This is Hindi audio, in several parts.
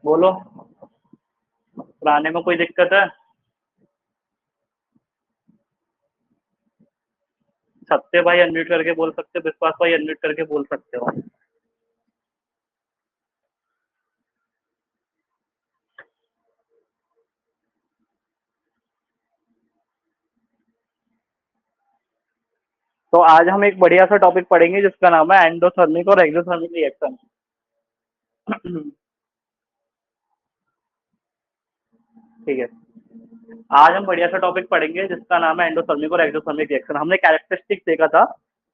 बोलो। पुराने में कोई दिक्कत है? सत्य भाई अनम्यूट करके बोल सकते हो, विश्वास भाई अनम्यूट करके बोल सकते हो। तो आज हम एक बढ़िया सा टॉपिक पढ़ेंगे जिसका नाम है एंडोथर्मिक और एक्सोथर्मिक रिएक्शन। ठीक है। आज हम बढ़िया सा टॉपिक पढ़ेंगे जिसका नाम है एंडोथर्मिक और एक्सोथर्मिक रिएक्शन। हमने कैरेक्टरिस्टिक्स देखा था।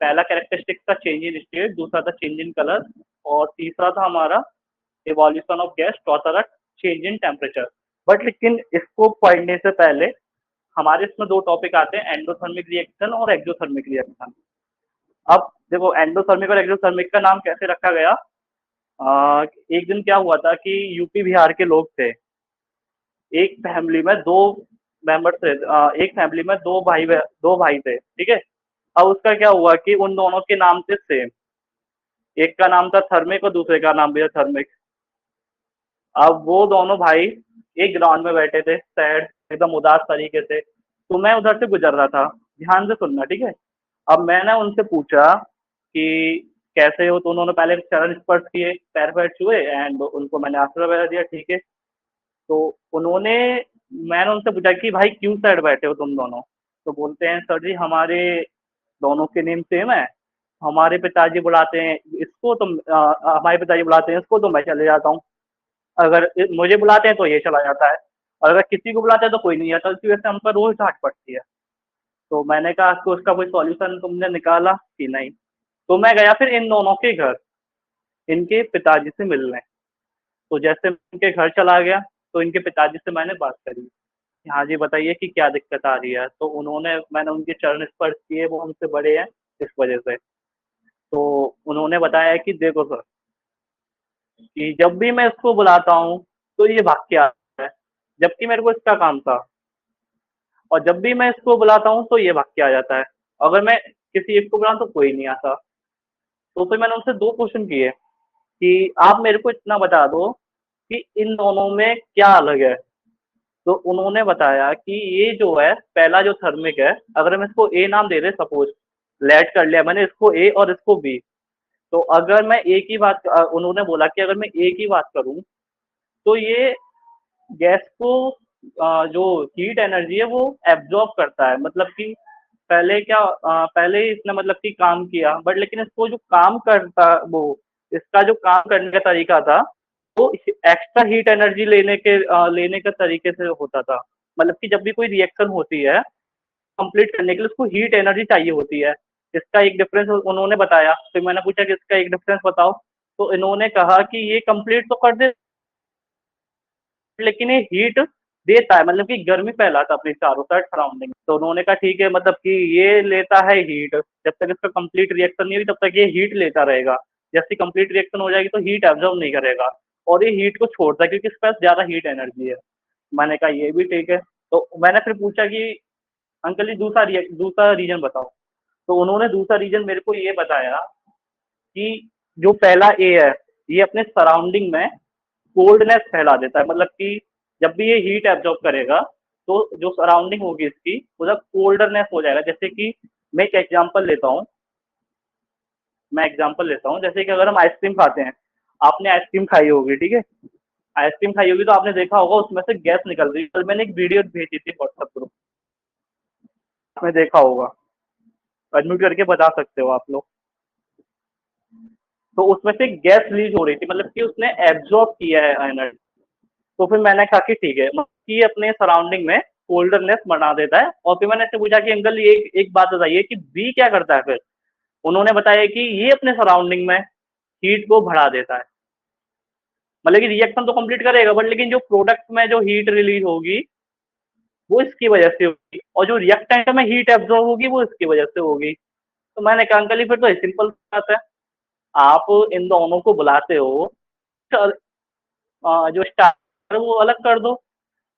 पहला कैरेक्टरिस्टिक्स था चेंज इन स्टेट, दूसरा था चेंज इन कलर, और तीसरा था हमारा इवोल्यूशन ऑफ गैस, चौथा था चेंज इन टेम्परेचर। बट लेकिन इसको पढ़ने से पहले हमारे इसमें दो टॉपिक आते हैं, एंडोथर्मिक रिएक्शन और एक्सोथर्मिक रिएक्शन। अब देखो, एंडोथर्मिक और एक्सोथर्मिक का नाम कैसे रखा गया। एक दिन क्या हुआ था कि यूपी बिहार के लोग थे। एक फैमिली में दो मेंबर थे। एक फैमिली में दो भाई थे, ठीक है। अब उसका क्या हुआ कि उन दोनों के नाम थे सेम। एक का नाम था थर्मिक और दूसरे का नाम भी था थर्मिक। अब वो दोनों भाई एक ग्राउंड में बैठे थे, सैड, एकदम उदास तरीके से। तो मैं उधर से गुजर रहा था। ध्यान से सुनना, ठीक है। अब मैंने उनसे पूछा कि कैसे हो, तो उन्होंने पहले चरण स्पर्श किए, पैर पैर छुए एंड उनको मैंने आशीर्वाद वगैरह दिया, ठीक है। तो उन्होंने मैंने उनसे पूछा कि भाई क्यों साइड बैठे हो तुम दोनों। तो बोलते हैं सर जी हमारे दोनों के नेम सेम है। हमारे पिताजी बुलाते हैं इसको तो हमारे पिताजी बुलाते हैं इसको तो मैं चले जाता हूँ। अगर मुझे बुलाते हैं तो ये चला जाता है, और अगर किसी को बुलाते हैं तो कोई नहीं आता। इसी वजह से हम पर रोज डांट पड़ती है। तो मैंने कहा कि उसका कोई सॉल्यूशन तुमने निकाला कि नहीं। तो मैं गया फिर इन दोनों के घर, इनके पिताजी से मिलने। तो जैसे मैं इनके घर चला गया तो इनके पिताजी से मैंने बात करी कि हाँ जी बताइए कि क्या दिक्कत आ रही है। तो मैंने उनके चरण स्पर्श किए, वो उनसे बड़े हैं इस वजह से। तो उन्होंने बताया कि देखो सर, कि जब भी मैं इसको बुलाता हूँ तो ये भाग के आता है, जबकि मेरे को इसका काम था। और जब भी मैं इसको बुलाता हूँ तो ये भाग के आ जाता है। अगर मैं किसी एक को बुलाऊं तो कोई नहीं आता। तो फिर मैंने उनसे दो क्वेश्चन किए कि आप मेरे को इतना बता दो कि इन दोनों में क्या अलग है। तो उन्होंने बताया कि ये जो है, पहला जो थर्मिक है, अगर हम इसको ए नाम दे रहे, सपोज लेट कर लिया मैंने इसको ए और इसको बी। तो अगर मैं ए की बात उन्होंने बोला कि अगर मैं ए की बात करूं तो ये गैस को जो हीट एनर्जी है वो एब्जॉर्ब करता है। मतलब कि पहले ही इसने मतलब कि काम किया, बट लेकिन इसको जो काम करता वो इसका जो काम करने का तरीका था वो एक्स्ट्रा हीट एनर्जी लेने के तरीके से होता था। मतलब कि जब भी कोई रिएक्शन होती है कंप्लीट करने के लिए उसको हीट एनर्जी चाहिए होती है। इसका एक डिफरेंस उन्होंने बताया, फिर मैंने पूछा कि इसका एक डिफरेंस बताओ। तो इन्होंने कहा कि ये कंप्लीट तो कर दे लेकिन ये हीट देता है, मतलब कि गर्मी फैलाता है अपनी चारों साइड सराउंडिंग। तो उन्होंने कहा ठीक है, मतलब कि ये लेता है हीट, जब तक इसका कंप्लीट रिएक्शन नहीं हुई तब तक ये हीट लेता रहेगा। जैसे कंप्लीट रिएक्शन हो जाएगी तो हीट एब्जॉर्ब नहीं करेगा और ये हीट को छोड़ता है क्योंकि इसके पास ज्यादा हीट एनर्जी है। मैंने कहा ये भी ठीक है। तो मैंने फिर पूछा कि अंकल जी दूसरा रीजन बताओ। तो उन्होंने दूसरा रीजन मेरे को ये बताया कि जो पहला ए है, ये अपने सराउंडिंग में कोल्डनेस फैला देता है। मतलब कि जब भी ये हीट एब्जॉर्ब करेगा तो जो सराउंडिंग होगी इसकी उधर कोल्डरनेस हो जाएगा। जैसे कि मैं एक एग्जांपल लेता हूँ जैसे कि अगर हम आइसक्रीम खाते हैं, आपने आइसक्रीम खाई होगी, ठीक है। आइसक्रीम खाई होगी तो आपने देखा होगा उसमें से गैस निकल रही है। कल मैंने एक वीडियो भेजी थी व्हाट्सएप ग्रुप में, देखा होगा, एडमिट करके बता सकते हो आप लोग। तो उसमें से गैस रिलीज हो रही थी, मतलब कि उसने एब्जॉर्ब किया है एनर्जी। तो फिर मैंने कहा कि ठीक है, मतलब कि अपने सराउंडिंग में कोल्डरनेस बना देता है। और फिर मैंने इससे पूछा कि अंकल ये एक बात बताइए कि बी क्या करता है फिर। उन्होंने बताया कि ये अपने सराउंडिंग में हीट को बढ़ा देता है। मतलब कि रिएक्शन तो कंप्लीट करेगा बट लेकिन जो प्रोडक्ट में जो हीट रिलीज होगी वो इसकी वजह से होगी, और जो रिएक्टेंट में हीट एब्जॉर्ब होगी वो इसकी वजह से होगी। तो मैंने कहा अंकल जी फिर तो सिंपल बात है, आप इन दोनों को बुलाते हो, जो स्टार वो अलग कर दो,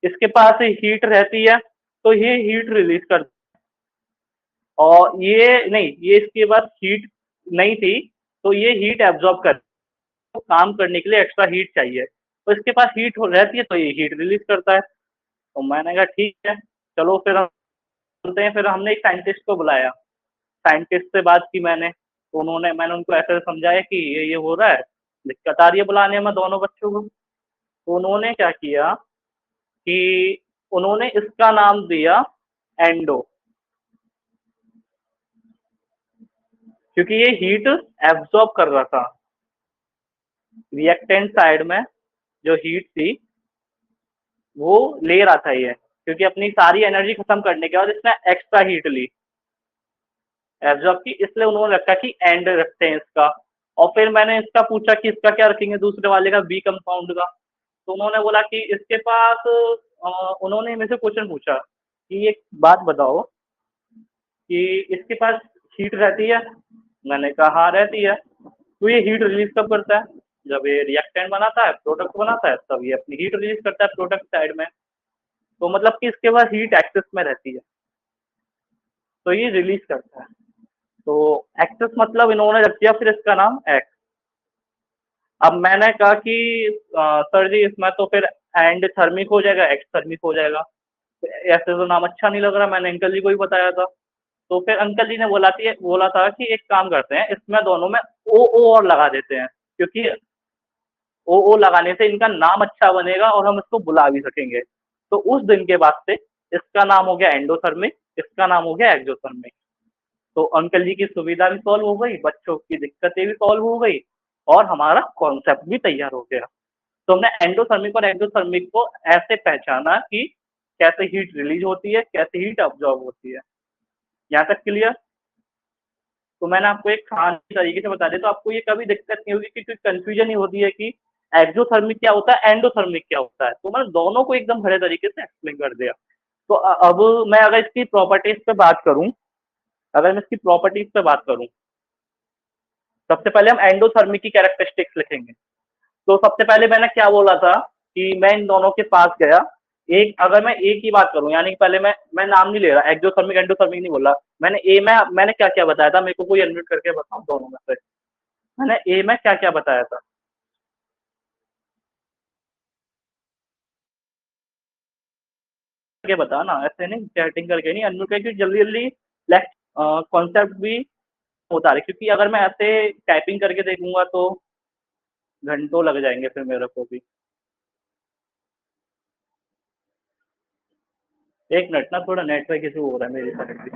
इसके पास हीट रहती है तो ये हीट रिलीज कर। और ये नहीं, ये इसके पास हीट नहीं थी तो ये हीट एब्जॉर्ब कर, तो काम करने के लिए एक्स्ट्रा हीट चाहिए। तो इसके पास हीट रहती है तो ये हीट रिलीज करता है। तो मैंने कहा ठीक है, चलो फिर हम बोलते हैं। फिर हमने एक साइंटिस्ट को बुलाया, साइंटिस्ट से बात की मैंने, तो मैंने उनको ऐसे समझाया कि ये हो रहा है, दिक्कत आ रही है बुलाने में दोनों बच्चों को। तो उन्होंने क्या किया कि उन्होंने इसका नाम दिया एंडो, क्योंकि ये हीट एब्जॉर्ब कर रहा था। रिएक्टेंट साइड में जो हीट थी वो ले रहा था ये, क्योंकि अपनी सारी एनर्जी खत्म करने के बाद इसने एक्स्ट्रा हीट ली, एब्जॉर्ब की, इसलिए उन्होंने रखा कि एंड रखते हैं इसका। और फिर मैंने इसका पूछा कि इसका क्या रखेंगे, दूसरे वाले का बी कंपाउंड का। तो उन्होंने बोला कि इसके पास उन्होंने मेरे से क्वेश्चन पूछा कि एक बात बताओ कि इसके पास हीट रहती है। मैंने कहा हाँ रहती है। तो ये हीट रिलीज कब करता है, जब ये रिएक्टेंट बनाता है, प्रोडक्ट बनाता है, तब ये अपनी हीट रिलीज करता है प्रोडक्ट साइड में। तो मतलब कि इसके पास हीट एक्सेस में रहती है, तो ये रिलीज करता है। तो एक्सेस मतलब इन्होंने रख दिया फिर इसका नाम एक्स। अब मैंने कहा कि सर जी इसमें तो फिर एंड थर्मिक हो जाएगा, एक्स थर्मिक हो जाएगा, तो ऐसे तो नाम अच्छा नहीं लग रहा। मैंने अंकल जी को ही बताया था। तो फिर अंकल जी ने बोला था कि एक काम करते हैं, इसमें दोनों में ओ ओ और लगा देते हैं, क्योंकि ओ ओ लगाने से इनका नाम अच्छा बनेगा और हम इसको बुला भी सकेंगे। तो उस दिन के बाद से इसका नाम हो गया एंडोथर्मिक, इसका नाम हो गया एक्सोथर्मिक। तो अंकल जी की सुविधा भी सॉल्व हो गई, बच्चों की दिक्कतें भी सॉल्व हो गई, और हमारा कॉन्सेप्ट भी तैयार हो गया। तो हमने एंडोथर्मिक और एक्सोथर्मिक को ऐसे पहचाना कि कैसे हीट रिलीज होती है, कैसे हीट अब्जॉर्ब होती है। यहाँ तक क्लियर? तो मैंने आपको एक आसान तरीके से बता दिया, तो आपको ये कभी दिक्कत नहीं होगी, क्योंकि कंफ्यूजन ही होती है कि एक्सोथर्मिक क्या होता है, एंडोथर्मिक क्या होता है। तो मैंने दोनों को एकदम भले तरीके से एक्सप्लेन कर दिया। तो अब मैं अगर इसकी प्रॉपर्टीज पे बात करूं, अगर मैं इसकी प्रॉपर्टीज पे बात करूं, सबसे पहले हम एंडोथर्मिक की कैरेक्टरिस्टिक्स लिखेंगे। तो सबसे पहले मैंने क्या बोला था कि मैं इन दोनों के पास गया, एक अगर मैं ए की बात करूं, यानी कि पहले मैं नाम नहीं ले रहा, एक्सोथर्मिक एंडोथर्मिक नहीं बोला। मैंने ए में मैंने क्या क्या बताया था, मेरे को कोई अनम्यूट करके बताओ दोनों में से। मैंने ए में क्या क्या बताया था? करके बता ना, ऐसे नहीं चैटिंग करके नहीं, अनम्यूट करके जल्दी जल्दी लेक्ट कॉन्सेप्ट भी होता है, क्योंकि अगर मैं ऐसे टाइपिंग करके देखूंगा तो घंटों लग जाएंगे फिर मेरे को भी। एक मिनट ना, थोड़ा नेटवर्क इशू हो रहा है मेरी तरफ भी।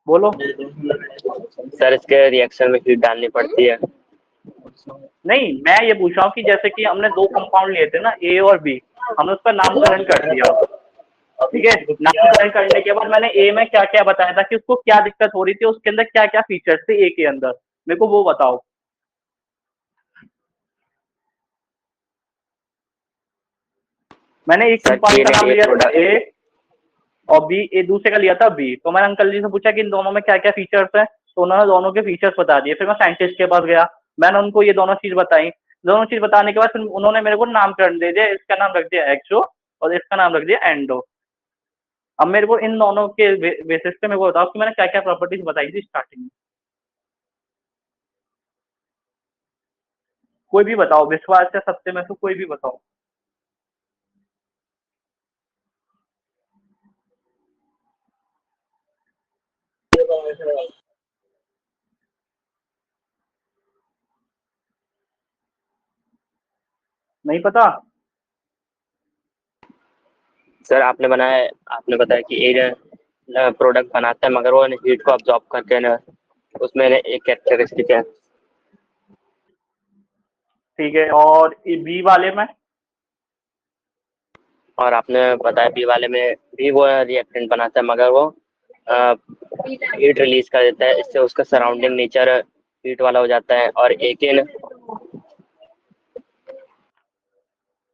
बोलो। सर इसके रिएक्शन में हीट डालनी पड़ती है। नहीं, मैं ये पूछ रहा हूँ कि जैसे कि हमने दो कंपाउंड लिए थे ना, ए और बी, हमने उसका नामकरण कर दिया, ठीक है। नामकरण करने के बाद मैंने ए में क्या क्या बताया था कि उसको क्या दिक्कत हो रही थी, उसके अंदर क्या क्या फीचर्स थे ए के अंदर, मेरे को वो बताओ। मैंने एक सर कंपाउंड का नाम ए लिया था प्रोडक्ट ए, और बी, ए दूसरे का लिया था बी। तो मैंने अंकल जी से पूछा कि इन दोनों में क्या क्या फीचर्स है, तो उन्होंने दोनों के फीचर्स बता दिए। फिर मैं साइंटिस्ट के पास गया, मैंने उनको ये दोनों चीज बताई। दोनों चीज बताने के बाद फिर उन्होंने मेरे को नामकरण दे दिया, इसका नाम रख दिया एक्सो और इसका नाम रख दिया एंडो। अब मेरे को इन दोनों के बेसिस पे मेरे को बताओ कि मैंने क्या क्या प्रॉपर्टीज बताई थी स्टार्टिंग में। कोई भी बताओ, विश्वास या सत्य में से कोई भी बताओ। नहीं पता? सर आपने बताया कि एक प्रोडक्ट बनाता है मगर वो हीट को अब्जॉर्ब करके ना उसमें एक कैरेक्टरिस्टिक है। ठीक है, और बी वाले में? और आपने बताया बी वाले में भी वो रिएक्टेंट बनाता है मगर वो हीट रिलीज कर देता है, इससे उसका सराउंडिंग नेचर हीट वाला हो जाता है। और एक इन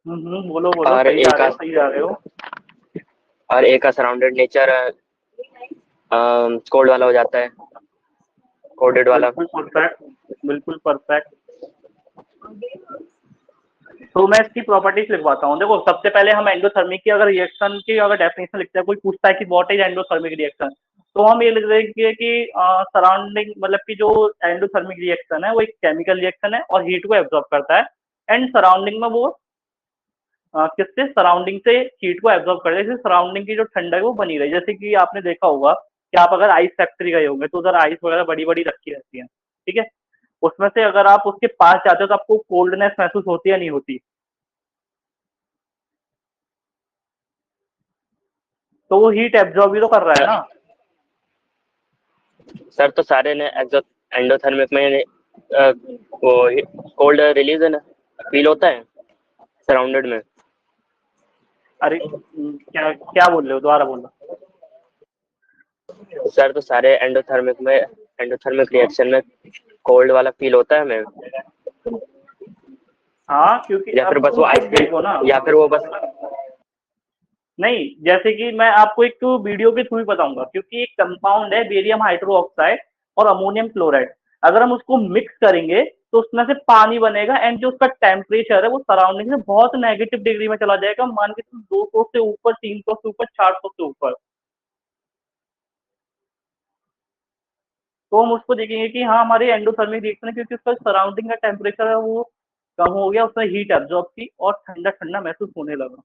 बोलो बोलो, और सही जा एक रहे का हो सही जा रहे हो। और एक का सराउंडेड नेचर कोल्ड वाला हो जाता है, कोडेड वाला। बिल्कुल परफेक्ट, बिल्कुल परफेक्ट। तो मैं इसकी प्रॉपर्टीज लिखवाता हूँ। देखो सबसे पहले हम एंडोथर्मिक की अगर रिएक्शन की अगर डेफिनेशन लिखते हैं, कोई पूछता है कि व्हाट इज एंडोथर्मिक रिएक्शन, तो हम ये लिख देंगे कि सराउंडिंग मतलब कि जो एंडोथर्मिक रिएक्शन है वो एक केमिकल रिएक्शन है और हीट को एब्जॉर्ब करता है, एंड सराउंडिंग में वो किससे सराउंडिंग से हीट को एब्जॉर्ब कर जैसे सराउंडिंग की जो ठंडक है वो बनी रहे। जैसे कि आपने देखा होगा कि आप अगर आइस फैक्ट्री गए होंगे तो उधर आइस वगैरह बड़ी बड़ी रखी रहती है, ठीक है। उसमें से अगर आप उसके पास जाते हो तो आपको कोल्डनेस महसूस होती है नहीं होती? तो वो हीट एब्जॉर्ब भी तो कर रहा है ना। सर तो सारे ने एंडोथर्मिक में वो कोल्ड रिलीज है ना, फील होता है सराउंडेड में। अरे क्या क्या बोल रहे हो, दोबारा बोलो। सर तो सारे एंडोथर्मिक रिएक्शन में कोल्ड वाला फील होता है हमें, हाँ क्योंकि या फिर अब बस वो तुम खुद आइस फील, देखो ना। या फिर वो बस। नहीं, जैसे कि मैं आपको एक तो वीडियो के थ्रू ही बताऊंगा, क्योंकि एक कंपाउंड है बेरियम हाइड्रोक्साइड और अमोनियम क्लोराइड। अगर हम उसको मिक्स करेंगे तो उसमें से पानी बनेगा, एंड जो उसका टेम्परेचर है वो सराउंडिंग में बहुत नेगेटिव डिग्री में चला जाएगा, मान के 200 से ऊपर, 300 से ऊपर, 400 से ऊपर। तो हम उसको देखेंगे कि हाँ हमारे एंडोथर्मिक रिएक्शन है, क्योंकि उसका सराउंडिंग का टेम्परेचर है वो कम हो गया, उसने हीट एब्जॉर्ब की और ठंडा ठंडा महसूस होने लगा।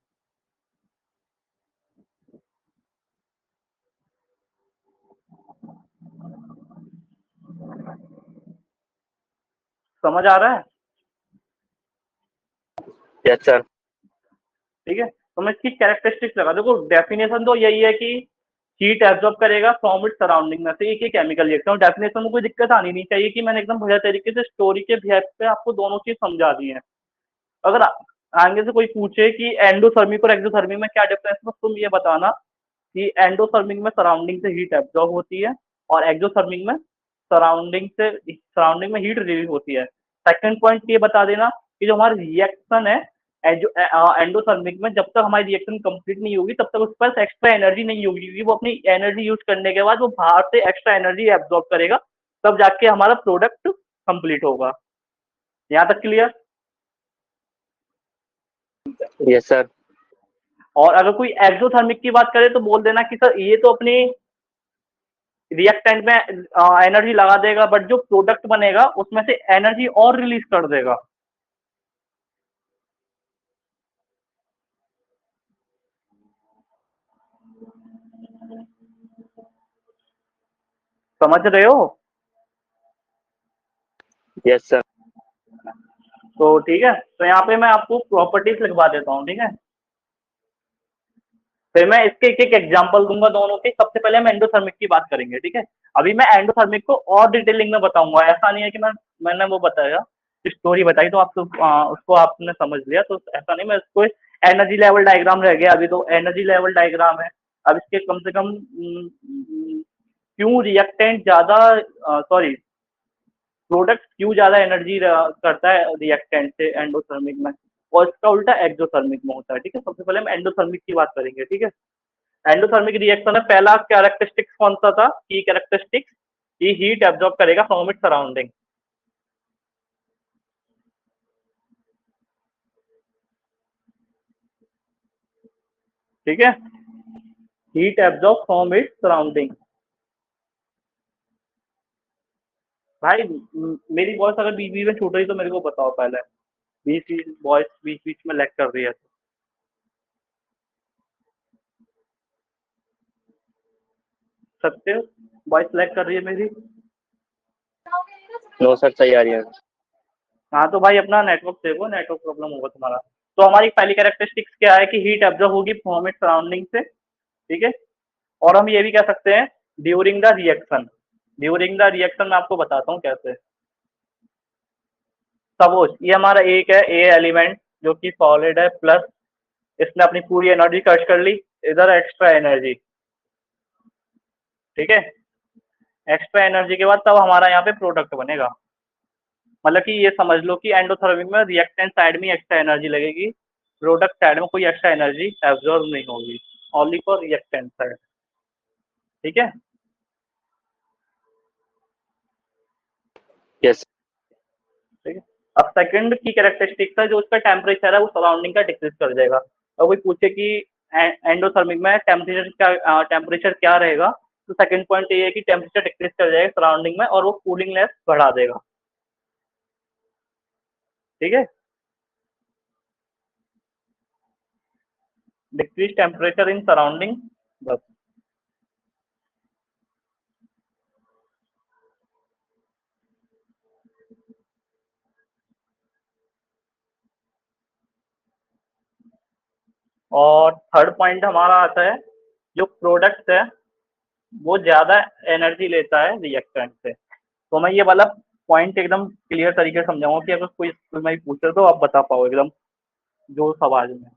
समझ आ रहा है? Yes sir. ठीक है, तो मैं इसकी कैरेक्टरिस्टिक्स लगा, देखो डेफिनेशन तो यही है कि हीट एब्जॉर्ब करेगा फ्रॉम इट सराउंडिंग में से, एक ही केमिकल रिएक्शन। और डेफिनेशन में कोई दिक्कत आनी नहीं चाहिए कि मैंने एकदम बढ़िया तरीके से स्टोरी के बिहेव पे आपको दोनों चीज समझा दी है। अगर आगे से कोई पूछे कि एंडोथर्मिक और एक्सोथर्मिक में क्या डिफरेंस है, तो तुम ये बताना कि एंडोथर्मिक में सराउंडिंग से हीट एब्जॉर्ब होती है और एक्सोथर्मिक में सराउंडिंग में हीट रिलीज होती है। सेकंड पॉइंट ये बता देना कि जो हमारा रिएक्शन है एंडोथर्मिक में, जब तक हमारी रिएक्शन कंप्लीट नहीं होगी तब तक उसके पास एक्स्ट्रा एनर्जी नहीं होगी, क्योंकि वो अपनी एनर्जी यूज करने के बाद वो बाहर से एक्स्ट्रा एनर्जी एब्जॉर्ब करेगा, तब जाके हमारा प्रोडक्ट कंप्लीट होगा। यहाँ तक क्लियर? Yes sir. और अगर कोई एक्सोथर्मिक की बात करे तो बोल देना कि सर ये तो अपनी रिएक्टेंट में एनर्जी लगा देगा, बट जो प्रोडक्ट बनेगा उसमें से एनर्जी और रिलीज कर देगा। समझ रहे हो? Yes sir. तो ठीक है, तो यहाँ पे मैं आपको प्रॉपर्टीज लिखवा देता हूँ, ठीक है। फिर मैं इसके एक एक एग्जांपल दूंगा दोनों के। सबसे पहले हम एंडोथर्मिक की बात करेंगे, ठीक है। अभी मैं एंडोथर्मिक को और डिटेलिंग में बताऊंगा, ऐसा नहीं है कि मैंने वो बताया स्टोरी बताई तो आप तो उसको आपने समझ लिया, तो ऐसा नहीं। मैं इसको एनर्जी लेवल डायग्राम रह गया अभी, तो एनर्जी लेवल डायग्राम है। अब इसके कम से कम क्यों रिएक्टेंट ज्यादा, सॉरी, प्रोडक्ट क्यों ज्यादा एनर्जी करता है रिएक्टेंट से एंडोथर्मिक में, और इसका उल्टा एक्सोथर्मिक में होता है, ठीक है। सबसे पहले हम एंडोथर्मिक की बात करेंगे, ठीक है। एंडोथर्मिक रिएक्शन में पहला कैरेक्टरिस्टिक्स कौन सा था, की कैरेक्टरिस्टिक्स, ये हीट एब्जॉर्ब करेगा फ्रॉम इट सराउंडिंग, ठीक है। Heat absorb from it surrounding. भाई मेरी वॉइस अगर बीच बीच में छूट रही तो मेरे को बताओ पहले, बीच बीच वॉइस बीच बीच में लैग कर रही है। सकते हो? वॉइस लैग कर रही है मेरी? नो सर, सही आ रही है। हाँ तो भाई अपना नेटवर्क देखो, नेटवर्क प्रॉब्लम होगा तुम्हारा। तो हमारी पहली कैरेक्टरिस्टिक्स क्या है कि हीट एब्जॉर्ब होगी फ्रॉम इट सराउंडिंग से, ठीक है। और हम ये भी कह सकते हैं during the reaction. During the reaction मैं आपको बताता हूँ कैसे। सपोज ये हमारा एक है ए एलिमेंट जो कि सॉलिड है, प्लस इसने अपनी पूरी एनर्जी खर्च कर ली, इधर एक्स्ट्रा एनर्जी, ठीक है। एक्स्ट्रा एनर्जी के बाद तब हमारा यहाँ पे प्रोडक्ट बनेगा। मतलब कि ये समझ लो कि एंडोथर्मिक में रिएक्टेंट साइड में एक्स्ट्रा एनर्जी लगेगी, प्रोडक्ट साइड में कोई एक्स्ट्रा एनर्जी एब्जॉर्ब नहीं होगी, ओनली फॉर रिएक्टेंट साइड, ठीक है। यस। ठीक है। अब सेकंड की कैरेक्टरिस्टिक्स है जो उसका टेम्परेचर है वो सराउंडिंग का डिक्रीज कर देगा। और कोई पूछे कि एंडोथर्मिक में टेम्परेचर क्या रहेगा, तो सेकंड पॉइंट ये है कि टेम्परेचर डिक्रीज कर जाएगा सराउंडिंग में और वो कूलिंगनेस बढ़ा देगा। ठीक है, डिक्रीज टेम्परेचर इन सराउंडिंग बस। और थर्ड पॉइंट हमारा आता है जो प्रोडक्ट है वो ज़्यादा एनर्जी लेता है रिएक्टेंट से। तो मैं ये वाला पॉइंट एकदम क्लियर तरीके से समझाऊंगा कि अगर कोई स्कूल में पूछे तो आप बता पाओ एकदम जो सवाल में।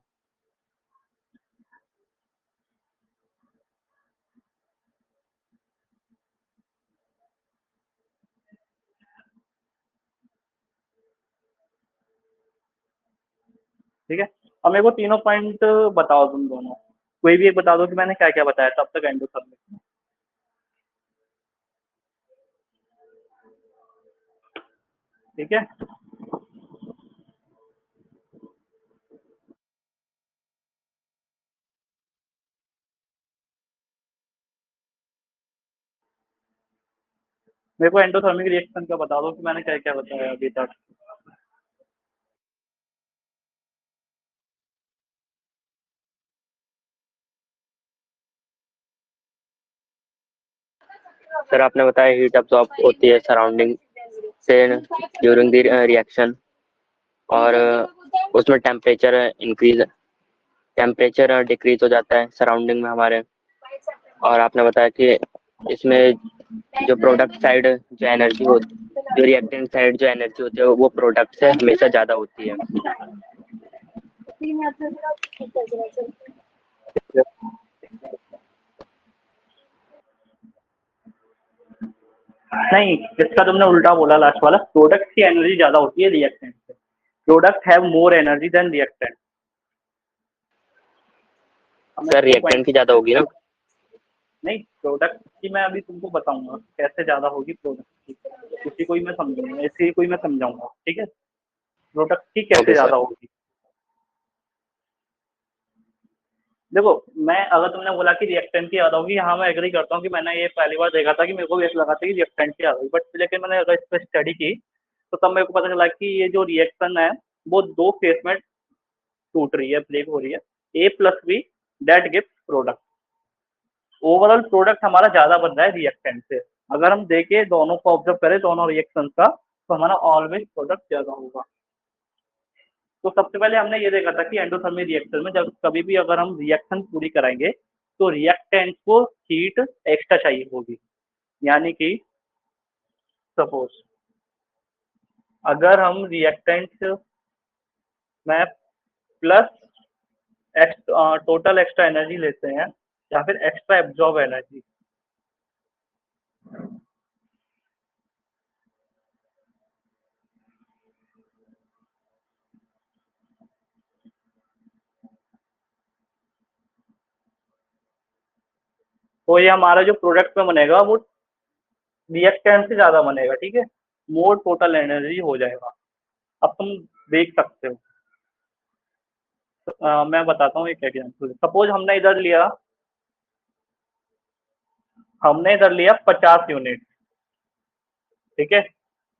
ठीक है, अब मेरे को तीनों पॉइंट बताओ तुम दोनों, कोई भी एक बता दो कि मैंने क्या क्या बताया तब तक एंडोथर्मिक में। ठीक है, मेरे को एंडोथर्मिक रिएक्शन का बता दो कि मैंने क्या क्या बताया अभी तक। सर आपने बताया हीट अब्सॉर्ब होती है सराउंडिंग से ड्यूरिंग द रिएक्शन, और उसमें टेम्परेचर डिक्रीज हो जाता है सराउंडिंग में हमारे। और आपने बताया कि इसमें जो प्रोडक्ट साइड जो एनर्जी होती जो रिएक्टेंट साइड जो एनर्जी होती है वो प्रोडक्ट से हमेशा ज़्यादा होती है। नहीं, इसका तुमने उल्टा बोला लास्ट वाला, प्रोडक्ट की एनर्जी ज्यादा होती है रिएक्टेंट से। Product have more energy than reactant. Sir reactant की ज़्यादा होगी ना? नहीं, प्रोडक्ट की मैं अभी तुमको बताऊंगा कैसे ज्यादा होगी प्रोडक्ट की, उसी को ही मैं समझूंगा, इसी को ही मैं समझाऊंगा। ठीक है, प्रोडक्ट की कैसे ओके ज्यादा सर। होगी। देखो, मैं अगर तुमने बोला कि रिएक्टेंट की ज्यादा होगी, हाँ मैं एग्री करता हूँ कि मैंने ये पहली बार देखा था कि मेरे को भी ऐसा लगा था कि रिएक्टेंट की ज्यादा होगी, बट लेकिन मैंने अगर इस पर स्टडी की तो तब मेरे को पता चला कि ये जो रिएक्शन है वो दो फेस में टूट रही है, ब्रेक हो रही है। A plus B that gives product. Overall product हमारा ज्यादा बन रहा है रिएक्टेंट से। अगर हम देखें दोनों को ऑब्जर्व करें दोनों रिएक्शन का तो हमारा ऑलवेज प्रोडक्ट ज्यादा होगा। तो सबसे पहले हमने ये देखा था कि एंडोथर्मिक रिएक्शन में जब कभी भी अगर हम रिएक्शन पूरी कराएंगे तो रिएक्टेंट को हीट एक्स्ट्रा चाहिए होगी। यानी कि सपोज अगर हम रिएक्टेंट में प्लस टोटल एक्स्ट्रा एनर्जी लेते हैं या फिर एक्स्ट्रा एब्जॉर्ब एनर्जी, तो ये हमारा जो प्रोडक्ट में बनेगा वो रिएक्टेंट से ज्यादा बनेगा। ठीक है, मोर टोटल एनर्जी हो जाएगा। अब तुम देख सकते हो, मैं बताता हूँ एक एग्जाम्पल। सपोज हमने इधर लिया 50 यूनिट। ठीक है,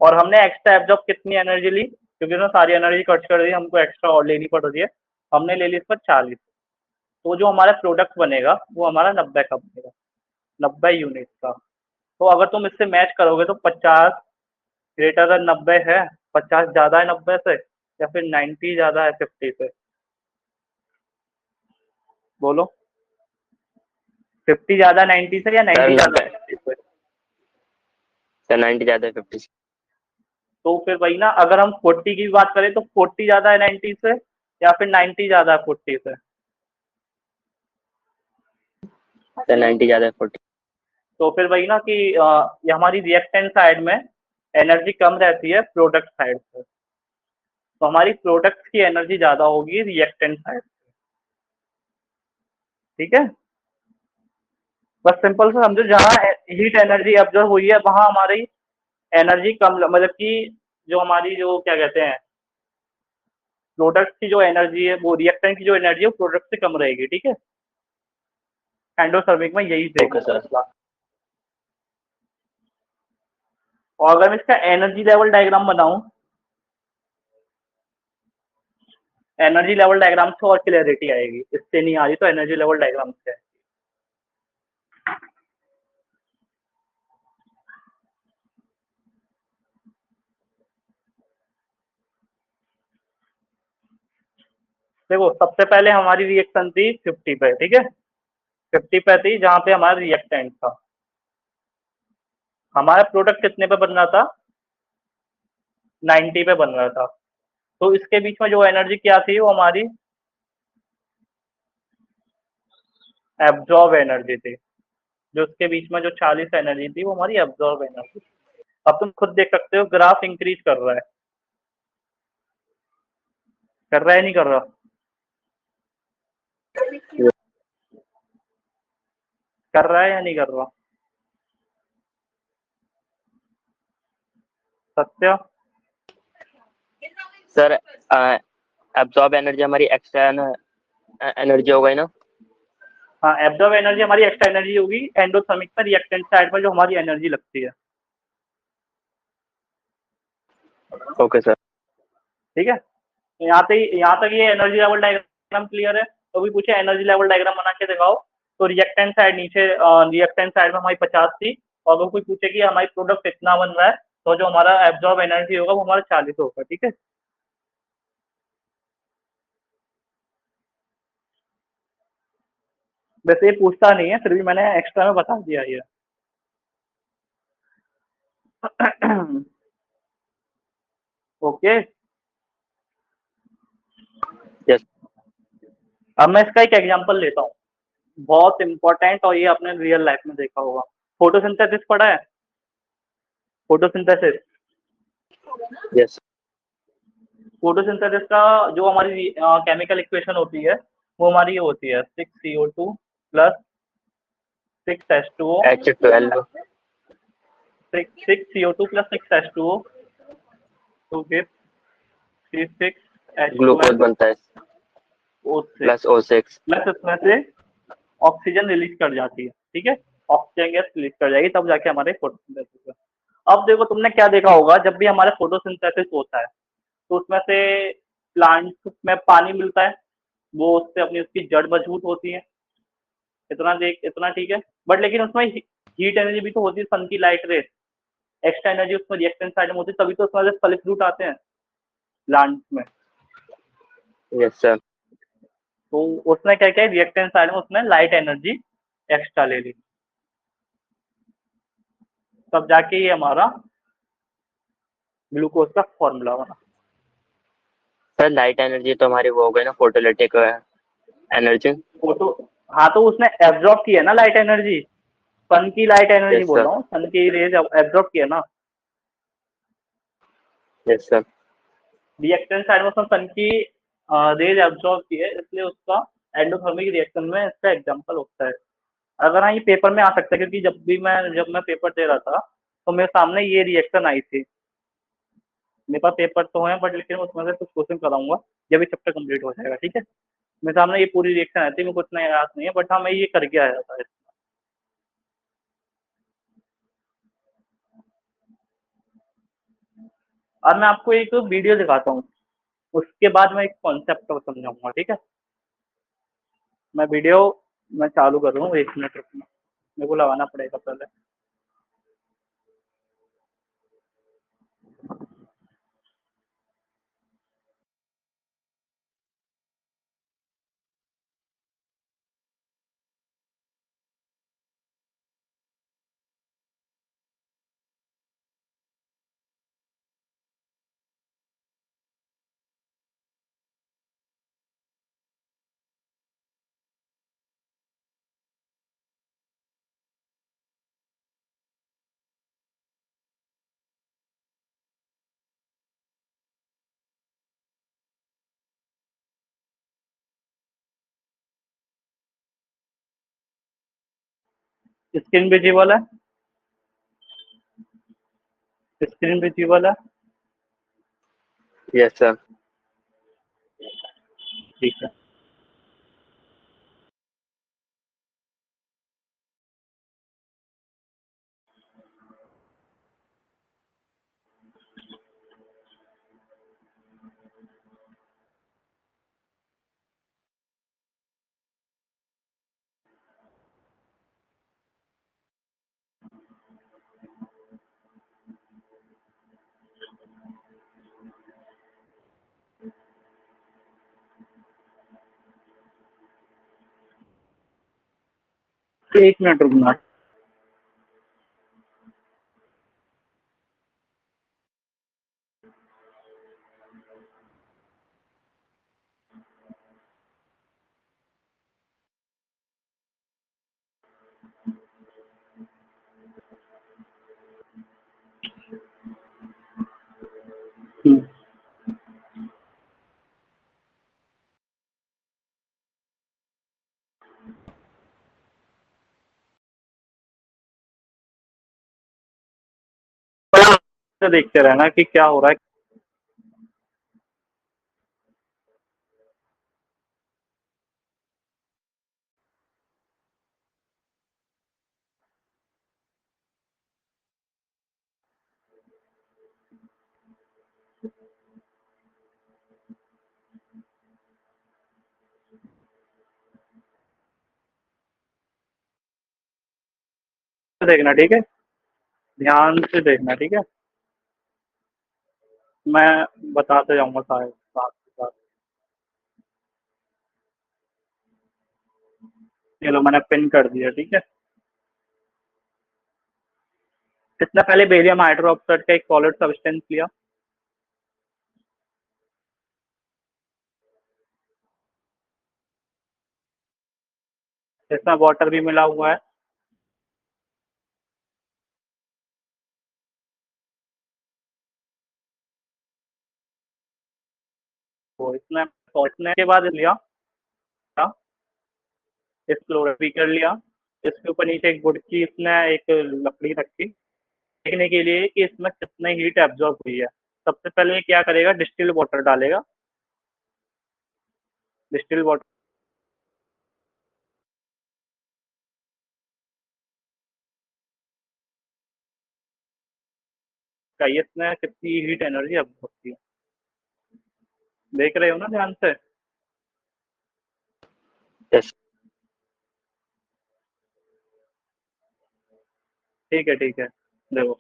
और हमने एक्स्ट्रा एब्जॉर्ब कितनी एनर्जी ली, क्योंकि उसने सारी एनर्जी कट कर दी, हमको एक्स्ट्रा और लेनी पड़ रही है। हमने ले ली इस पर 40। तो जो हमारा प्रोडक्ट बनेगा वो हमारा 90 का बनेगा, 90 यूनिट का। तो अगर तुम इससे मैच करोगे तो 50 ग्रेटर देन 90 है, 50 ज्यादा है 90 से या फिर 90 ज्यादा है 50 से। बोलो, 50 ज्यादा 90 से या सर 90 ज्यादा 90। 50 से। सर 90 ज़्यादा है 50 से। तो फिर वही ना, अगर हम 40 की बात करें तो 40 ज्यादा है 90 से या फिर 90 ज्यादा है 40 से। सर 90 ज़्यादा है 40। तो फिर वही ना कि ये हमारी रिएक्टेंट साइड में एनर्जी कम रहती है प्रोडक्ट साइड से, तो हमारी प्रोडक्ट की एनर्जी ज्यादा होगी रिएक्टेंट साइड से। ठीक है, बस सिंपल से समझो, जहाँ हीट एनर्जी ऑब्जर्व हुई है वहां हमारी एनर्जी कम, मतलब कि जो हमारी जो क्या कहते हैं प्रोडक्ट की जो एनर्जी है वो रिएक्टेंट की जो एनर्जी है वो प्रोडक्ट से कम रहेगी। ठीक है, एंडोथर्मिक में यही ओके देखने को सर। मिला। और अगर मैं इसका एनर्जी लेवल डायग्राम बनाऊं, एनर्जी लेवल डायग्राम से और क्लियरिटी आएगी, इससे नहीं आ रही तो एनर्जी लेवल डायग्राम से। देखो सबसे पहले हमारी रिएक्शन थी 50 पे, ठीक है, 50 पे थी जहां पे हमारा रिएक्टेंट था। हमारा प्रोडक्ट कितने पे बन रहा था? 90 पे बन रहा था। तो इसके बीच में जो एनर्जी क्या थी वो हमारी एब्जॉर्ब एनर्जी थी। जो उसके बीच में जो 40 एनर्जी थी वो हमारी एब्जॉर्ब एनर्जी। अब तुम खुद देख सकते हो ग्राफ इंक्रीज कर रहा है, कर रहा है नहीं कर रहा? कर रहा है या नहीं कर रहा? सत्य? सर एब्जॉर्ब एनर्जी हमारी एक्स्ट्रा एनर्जी हो गई ना? हाँ, एब्जॉर्ब एनर्जी हमारी एक्स्ट्रा एनर्जी होगी एंडोथर्मिक में, रिएक्टेंट साइड पर जो हमारी एनर्जी लगती है। Okay sir. ठीक है, तो यहाँ तक ये एनर्जी लेवल डायग्राम क्लियर है। तो भी पूछे एनर्जी लेवल डायग्राम बना के दिखाओ, तो रिएक्टेंट साइड नीचे, रिएक्टेंट साइड में हमारी 50 थी, और अगर कोई पूछे कि हमारी प्रोडक्ट इतना बन रहा है, तो जो हमारा एब्जॉर्ब एनर्जी होगा वो हमारा 40 होगा। ठीक है, वैसे ये पूछता नहीं है, फिर भी मैंने एक्स्ट्रा में बता दिया ये। Okay, yes. अब मैं इसका एक एग्जांपल लेता हूँ, बहुत इंपॉर्टेंट, और ये आपने रियल लाइफ में देखा होगा। फोटोसिंथेसिस पढ़ा है? Photosynthesis, yes. फोटोसिंथेसिस का जो हमारी केमिकल इक्वेशन होती है वो हमारी ये होती है 6CO2 plus 6H2O, H12 6CO2 plus 6H2O to give glucose C6H12O6 बनता है प्लस O6। प्लस इसमें से ऑक्सीजन रिलीज कर जाती है। ठीक है, ऑक्सीजन गैस रिलीज कर जाएगी, तब जाके हमारे फोटोसिंथेसिस है। अब देखो तुमने क्या देखा होगा, जब भी हमारे फोटोसिंथेसिस होता है तो उसमें से प्लांट में पानी मिलता है, वो उससे अपनी उसकी जड़ मजबूत होती है। इतना देख, इतना ठीक है। बट लेकिन उसमें हीट एनर्जी भी तो होती है, सन की लाइट रेस, एक्स्ट्रा एनर्जी उसमें रिएक्टेंट साइड में होती है, तभी तो उसमें से फल फ्रूट आते हैं प्लांट्स में। Yes sir. तो उसने क्या किया, रिएक्टेंट साइड में उसने लाइट एनर्जी एक्स्ट्रा ले ली, तब जाके ये हमारा ग्लूकोज का फॉर्मूला बना। सर लाइट एनर्जी तो हमारी वो हो गई ना, फोटोलिटिक एनर्जी। फोटो, हाँ तो उसने एब्जॉर्ब की है ना लाइट एनर्जी, सन की लाइट एनर्जी यस बोल सर। रहा हूँ, सन की रेज एब्जॉर्ब की है ना। Yes sir. रिएक्टेंट साइड में उसने सन की रेज एब्जॉर्ब की है, इसलिए उसका एंडोथर्मिक रिएक्शन में इसका एग्जांपल होता है। अगर हाँ ये पेपर में आ सकता है, क्योंकि जब मैं पेपर दे रहा था तो मेरे सामने ये रिएक्शन आई थी। मेरे पास पेपर तो है, बट लेकिन उसमें से कुछ क्वेश्चन कराऊंगा जब ये चैप्टर कंप्लीट हो जाएगा। ठीक है, मेरे सामने ये पूरी रिएक्शन आई थी, मेरे को इतना याद नहीं है, बट हाँ मैं ये करके आया था। और मैं आपको एक वीडियो दिखाता हूँ, उसके बाद मैं एक कॉन्सेप्ट समझाऊंगा। ठीक है, मैं वीडियो मैं चालू कर रहा हूँ, 1 मिनट रुकना, मेरे को लगाना पड़ेगा पहले। स्क्रीन विजिबल है? स्क्रीन विजिबल है? Yes sir. ठीक है, एक मिनट रुकना। देखते रहना कि क्या हो रहा है। देखना ठीक है, ध्यान से देखना ठीक है। मैं बताते जाऊंगा सारे साथ के साथ। चलो मैंने पिन कर दिया ठीक है। इसने पहले बेरियम हाइड्रोक्साइड का एक सॉलिड सब्सटेंस लिया, इसमें वाटर भी मिला हुआ है। तो इसने इसने के बाद लिया इस क्लोराइड कर लिया। इसके ऊपर नीचे एक वुड की इसने एक लकड़ी रखी देखने के लिए कि इसमें कितनी हीट एब्जॉर्ब हुई है। सबसे पहले ये क्या करेगा, डिस्टिल्ड वाटर डालेगा। डिस्टिल्ड वाटर का ये इसमें कितनी हीट एनर्जी एब्जॉर्ब होती है, देख रहे हो ना ध्यान से। यस। ठीक है देखो,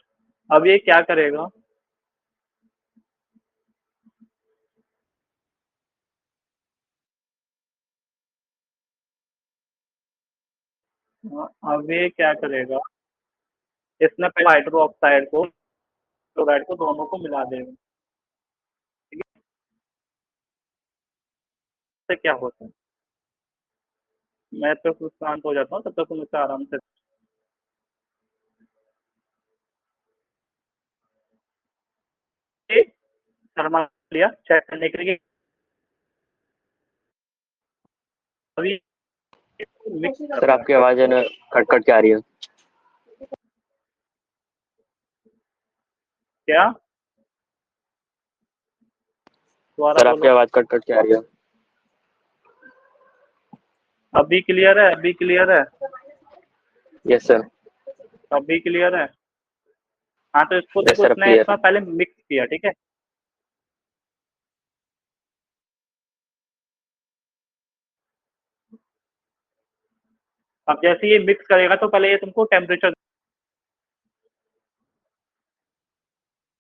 अब ये क्या करेगा, अब ये क्या करेगा, इसने पहले हाइड्रो ऑक्साइड को क्लोराइड को दोनों को मिला देगा। ठीक है, इससे क्या होता है, मैं तो कुछ शांत हो जाता हूँ तब तक तुम इसे आराम से थर्मा लिया चेक करने के लिए। अभी मिक्स कर सर रहा है। आपकी आवाज है ना, कट कट के आ रही है। क्या, दोबारा सर आपकी बोलो। आवाज कट कट के आ रही है। अभी क्लियर है, अभी क्लियर है, यस सर। अभी क्लियर है। हाँ तो इसको यस देखो, सर, अब इसने क्लियर। इसमें पहले मिक्स किया ठीक है। अब जैसे ये मिक्स करेगा तो पहले ये तुमको टेम्परेचर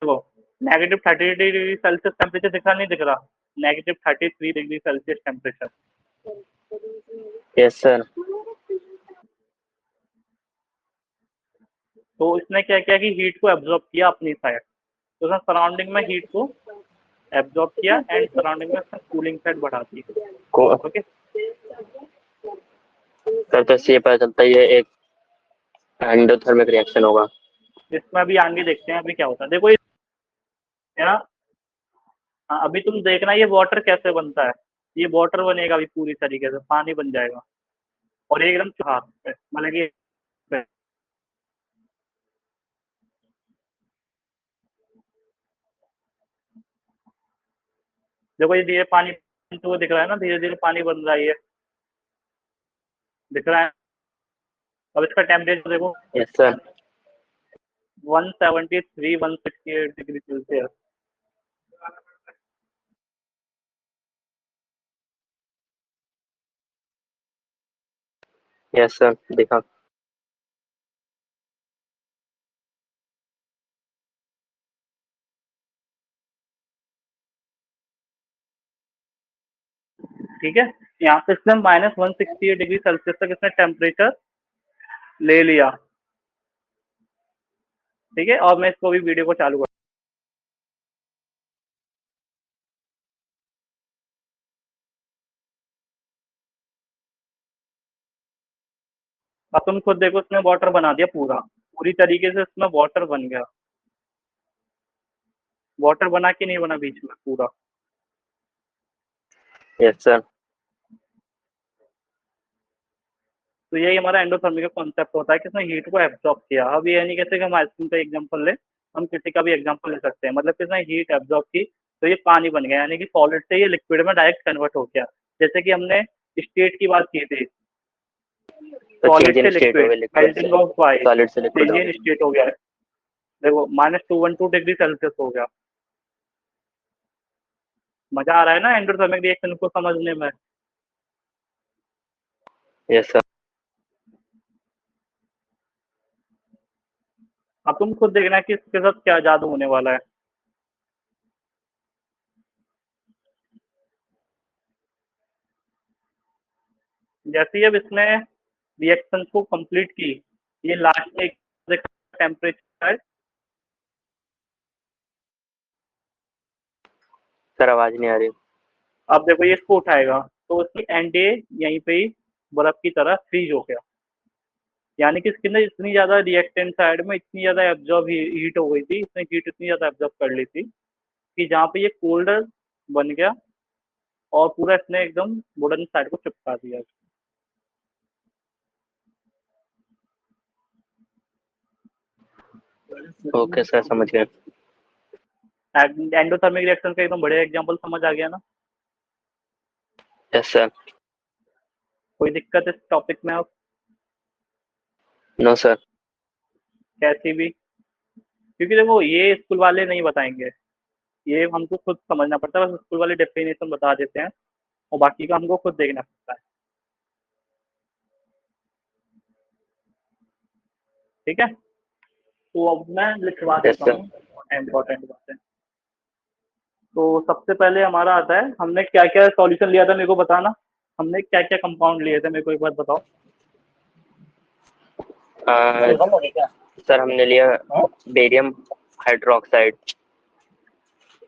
देखो, -33 डिग्री सेल्सियस टेम्परेचर दिख रहा नहीं दिख रहा, -33 degree Celsius temperature. Yes sir. तो इसने क्या किया कि हीट को एब्जॉर्ब किया अपनी साइड, तो उसने सराउंडिंग में हीट को एब्जॉर्ब किया एंड सराउंडिंग में उसने कूलिंग साइड बढ़ा दी। को ओके, सर तो इससे ये पता चलता है ये एक एंडोथर्मिक रिएक्शन होगा। इसमें अभी आगे देखते हैं अभी क्या होता है। देखो ये ना, हाँ, अभी तुम देखना ये वाटर कैसे बनता है। ये वाटर बनेगा अभी पूरी तरीके से, पानी बन जाएगा और एकदम हाथ पे मतलब कि देखो ये धीरे पानी बनते हुए दिख रहा है ना, धीरे धीरे पानी बन रहा है ये, दिख रहा है। अब इसका टेम्परेचर देखो, yes sir. 173 168 degree Celsius. Yes sir, देखा। ठीक है, यहाँ पे इसने -168 डिग्री सेल्सियस तक इसने टेम्परेचर ले लिया, ठीक है। और मैं इसको भी वीडियो को चालू कर, अब तुम खुद देखो इसमें वाटर बना दिया पूरा, पूरी तरीके से इसमें वाटर बन गया। वाटर बना कि नहीं बना बीच में पूरा? Yes sir. तो यही हमारा एंडोथर्मिक का कॉन्सेप्ट होता है कि इसने हीट को एब्जॉर्ब किया। अब ये नहीं कहते कि हम आइसक्रीम का एग्जांपल लें, हम किसी का भी एग्जांपल ले सकते हैं। मतलब कि इसने हीट एब्जॉर्ब की तो ये पानी बन गया, यानी कि सॉलिड से ये लिक्विड में डायरेक्ट कन्वर्ट हो गया। जैसे कि हमने स्टेट की बात की थी, तो चेंज सॉलिड इन से स्टेट हो लिक्विड, गया, लिक्विड से मेल्टिंग ऑफ आइस, सॉलिड से लिक्विड चेंज हो इन गया। स्टेट हो गया है। देखो -212 डिग्री सेल्सियस हो गया। मजा आ रहा है ना एंडोथर्मिक रिएक्शन को समझने में? Yes sir. अब तुम खुद देखना कि इसके साथ क्या जादू होने वाला है। जैसे ही अब इसने रिएक्शन को कंप्लीट की, ये लास्ट में एक टेम्परेचर है। सर आवाज नहीं आ रही। अब देखो ये इसको उठाएगा तो उसकी एंडे यहीं पे ही बर्फ की तरह फ्रीज हो गया। यानी कि इसके अंदर इतनी ज्यादा रिएक्टेंट साइड में इतनी ज्यादा एब्जॉर्ब हीट हो गई थी, इसने हीट इतनी ज्यादा एब्जॉर्ब कर ली थी कि जहाँ पे ये कोल्डर बन गया और पूरा इसने एकदम वुडन साइड को चिपका दिया। ओके सर, समझ गए। एंडोथर्मिक रिएक्शन का एकदम बढ़िया एग्जांपल समझ आ गया ना? Yes sir. कोई दिक्कत इस टॉपिक में? अब नो सर। कैसी भी, क्योंकि देखो ये स्कूल वाले नहीं बताएंगे, ये हमको खुद समझना पड़ता है। बस स्कूल वाले डेफिनेशन बता देते हैं और बाकी का हमको खुद देखना पड़ता है, ठीक है। तो अब मैं लिखवा यस देता सर। हूँ इम्पोर्टेंट बातें। तो सबसे पहले हमारा आता है, हमने क्या क्या सॉल्यूशन लिया था मेरे को बताना। हमने क्या क्या कंपाउंड लिए थे मेरे को एक बार बताओ। सर हमने लिया बेरियम हाइड्रोक्साइड,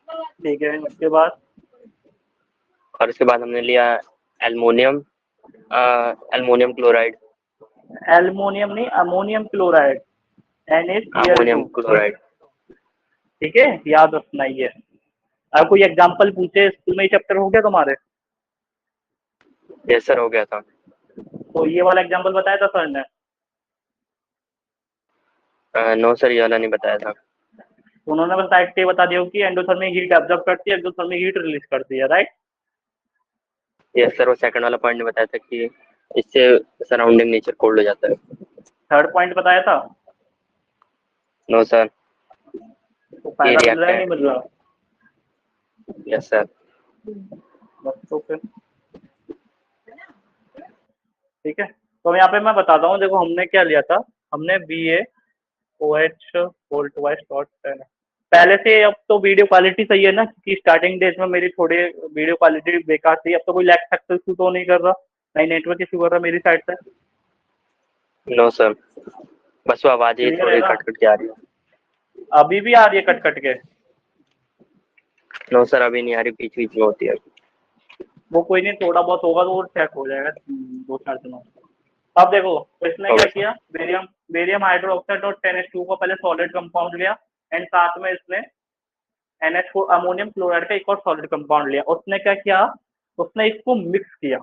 ठीक है, उसके बाद और उसके बाद हमने लिया एल्युमिनियम, एल्युमिनियम क्लोराइड। एल्युमिनियम नहीं, ammonium chloride, ammonium NaCl2। Chloride. ठीक है, याद रखना ही है। अगर कोई एग्जाम्पल पूछे स्कूल में ही चैप्टर हो गया तुम्हारे, यस सर, हो गया था। तो ये वाला एग्जाम्पल बताया था सर ने? नो सर, ये वाला नहीं बताया था। तो उन्होंने बस डायरेक्ट ये बता दिया हो कि एंडोथर्मिक हीट एब्जॉर्ब करती है, एक्सोथर्मिक हीट रिलीज करती है, राइट? यस सर, वो सेकंड वाला पॉइंट नहीं बताया था कि इससे सराउंडिंग नेचर कोल्ड हो जाता है। थर्ड पॉइंट बताया था? No sir. तो ये फायदा मिल रहा है नहीं रिएक्टेंट। मिल रहा? Yes sir. बस तो फिर ठीक है। तो यहाँ पे मैं बताता हूँ, देखो हमने क्या लिया था। हमने BaOH वोल्ट वाइज डॉट पहले से। अब तो वीडियो क्वालिटी सही है ना, क्योंकि स्टार्टिंग डेज में मेरी थोड़ी वीडियो क्वालिटी बेकार थी। अब तो कोई लैग फैक्टर इशू तो नहीं कर रहा, नहीं नेटवर्क इशू कर रहा मेरी साइड से? नो सर, बस वो आवाज ही क्लियर है थोड़ी ना? कट कट के आ रही है। अभी भी आ रही है कट कट के? नो सर, अभी नहीं आ रही, बीच बीच में होती है। वो कोई नहीं, थोड़ा बहुत होगा तो वो चेक हो जाएगा 2-4 दिनों में। अब देखो तो इसने क्या होगा सर। किया, बेरियम बेरियम हाइड्रोक्साइड और 10H2 को पहले सॉलिड कंपाउंड लिया, एंड साथ में इसने NH4 अमोनियम क्लोराइड का एक और सॉलिड कंपाउंड लिया। उसने क्या किया, उसने इसको मिक्स किया।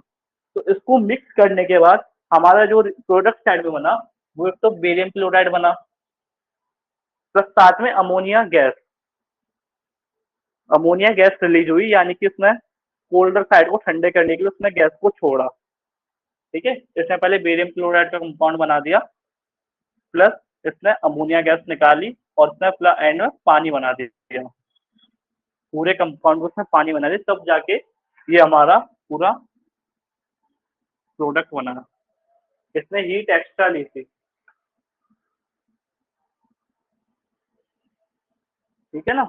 तो इसको मिक्स करने के बाद हमारा जो प्रोडक्ट साइड में बना, वो एक तो बेरियम क्लोराइड बना, प्लस साथ में अमोनिया गैस रिलीज हुई। यानी कि उसने कोल्डर साइड को ठंडे करने के लिए उसने गैस को छोड़ा, ठीक है। इसने पहले बेरियम क्लोराइड का कंपाउंड बना दिया, प्लस इसने अमोनिया गैस निकाली, और इसने एंड में पानी बना दिया। पूरे कंपाउंड को उसने पानी बना दिया, तब जाके ये हमारा पूरा प्रोडक्ट बना। इसने हीट एक्स्ट्रा ली थी, ठीक है ना?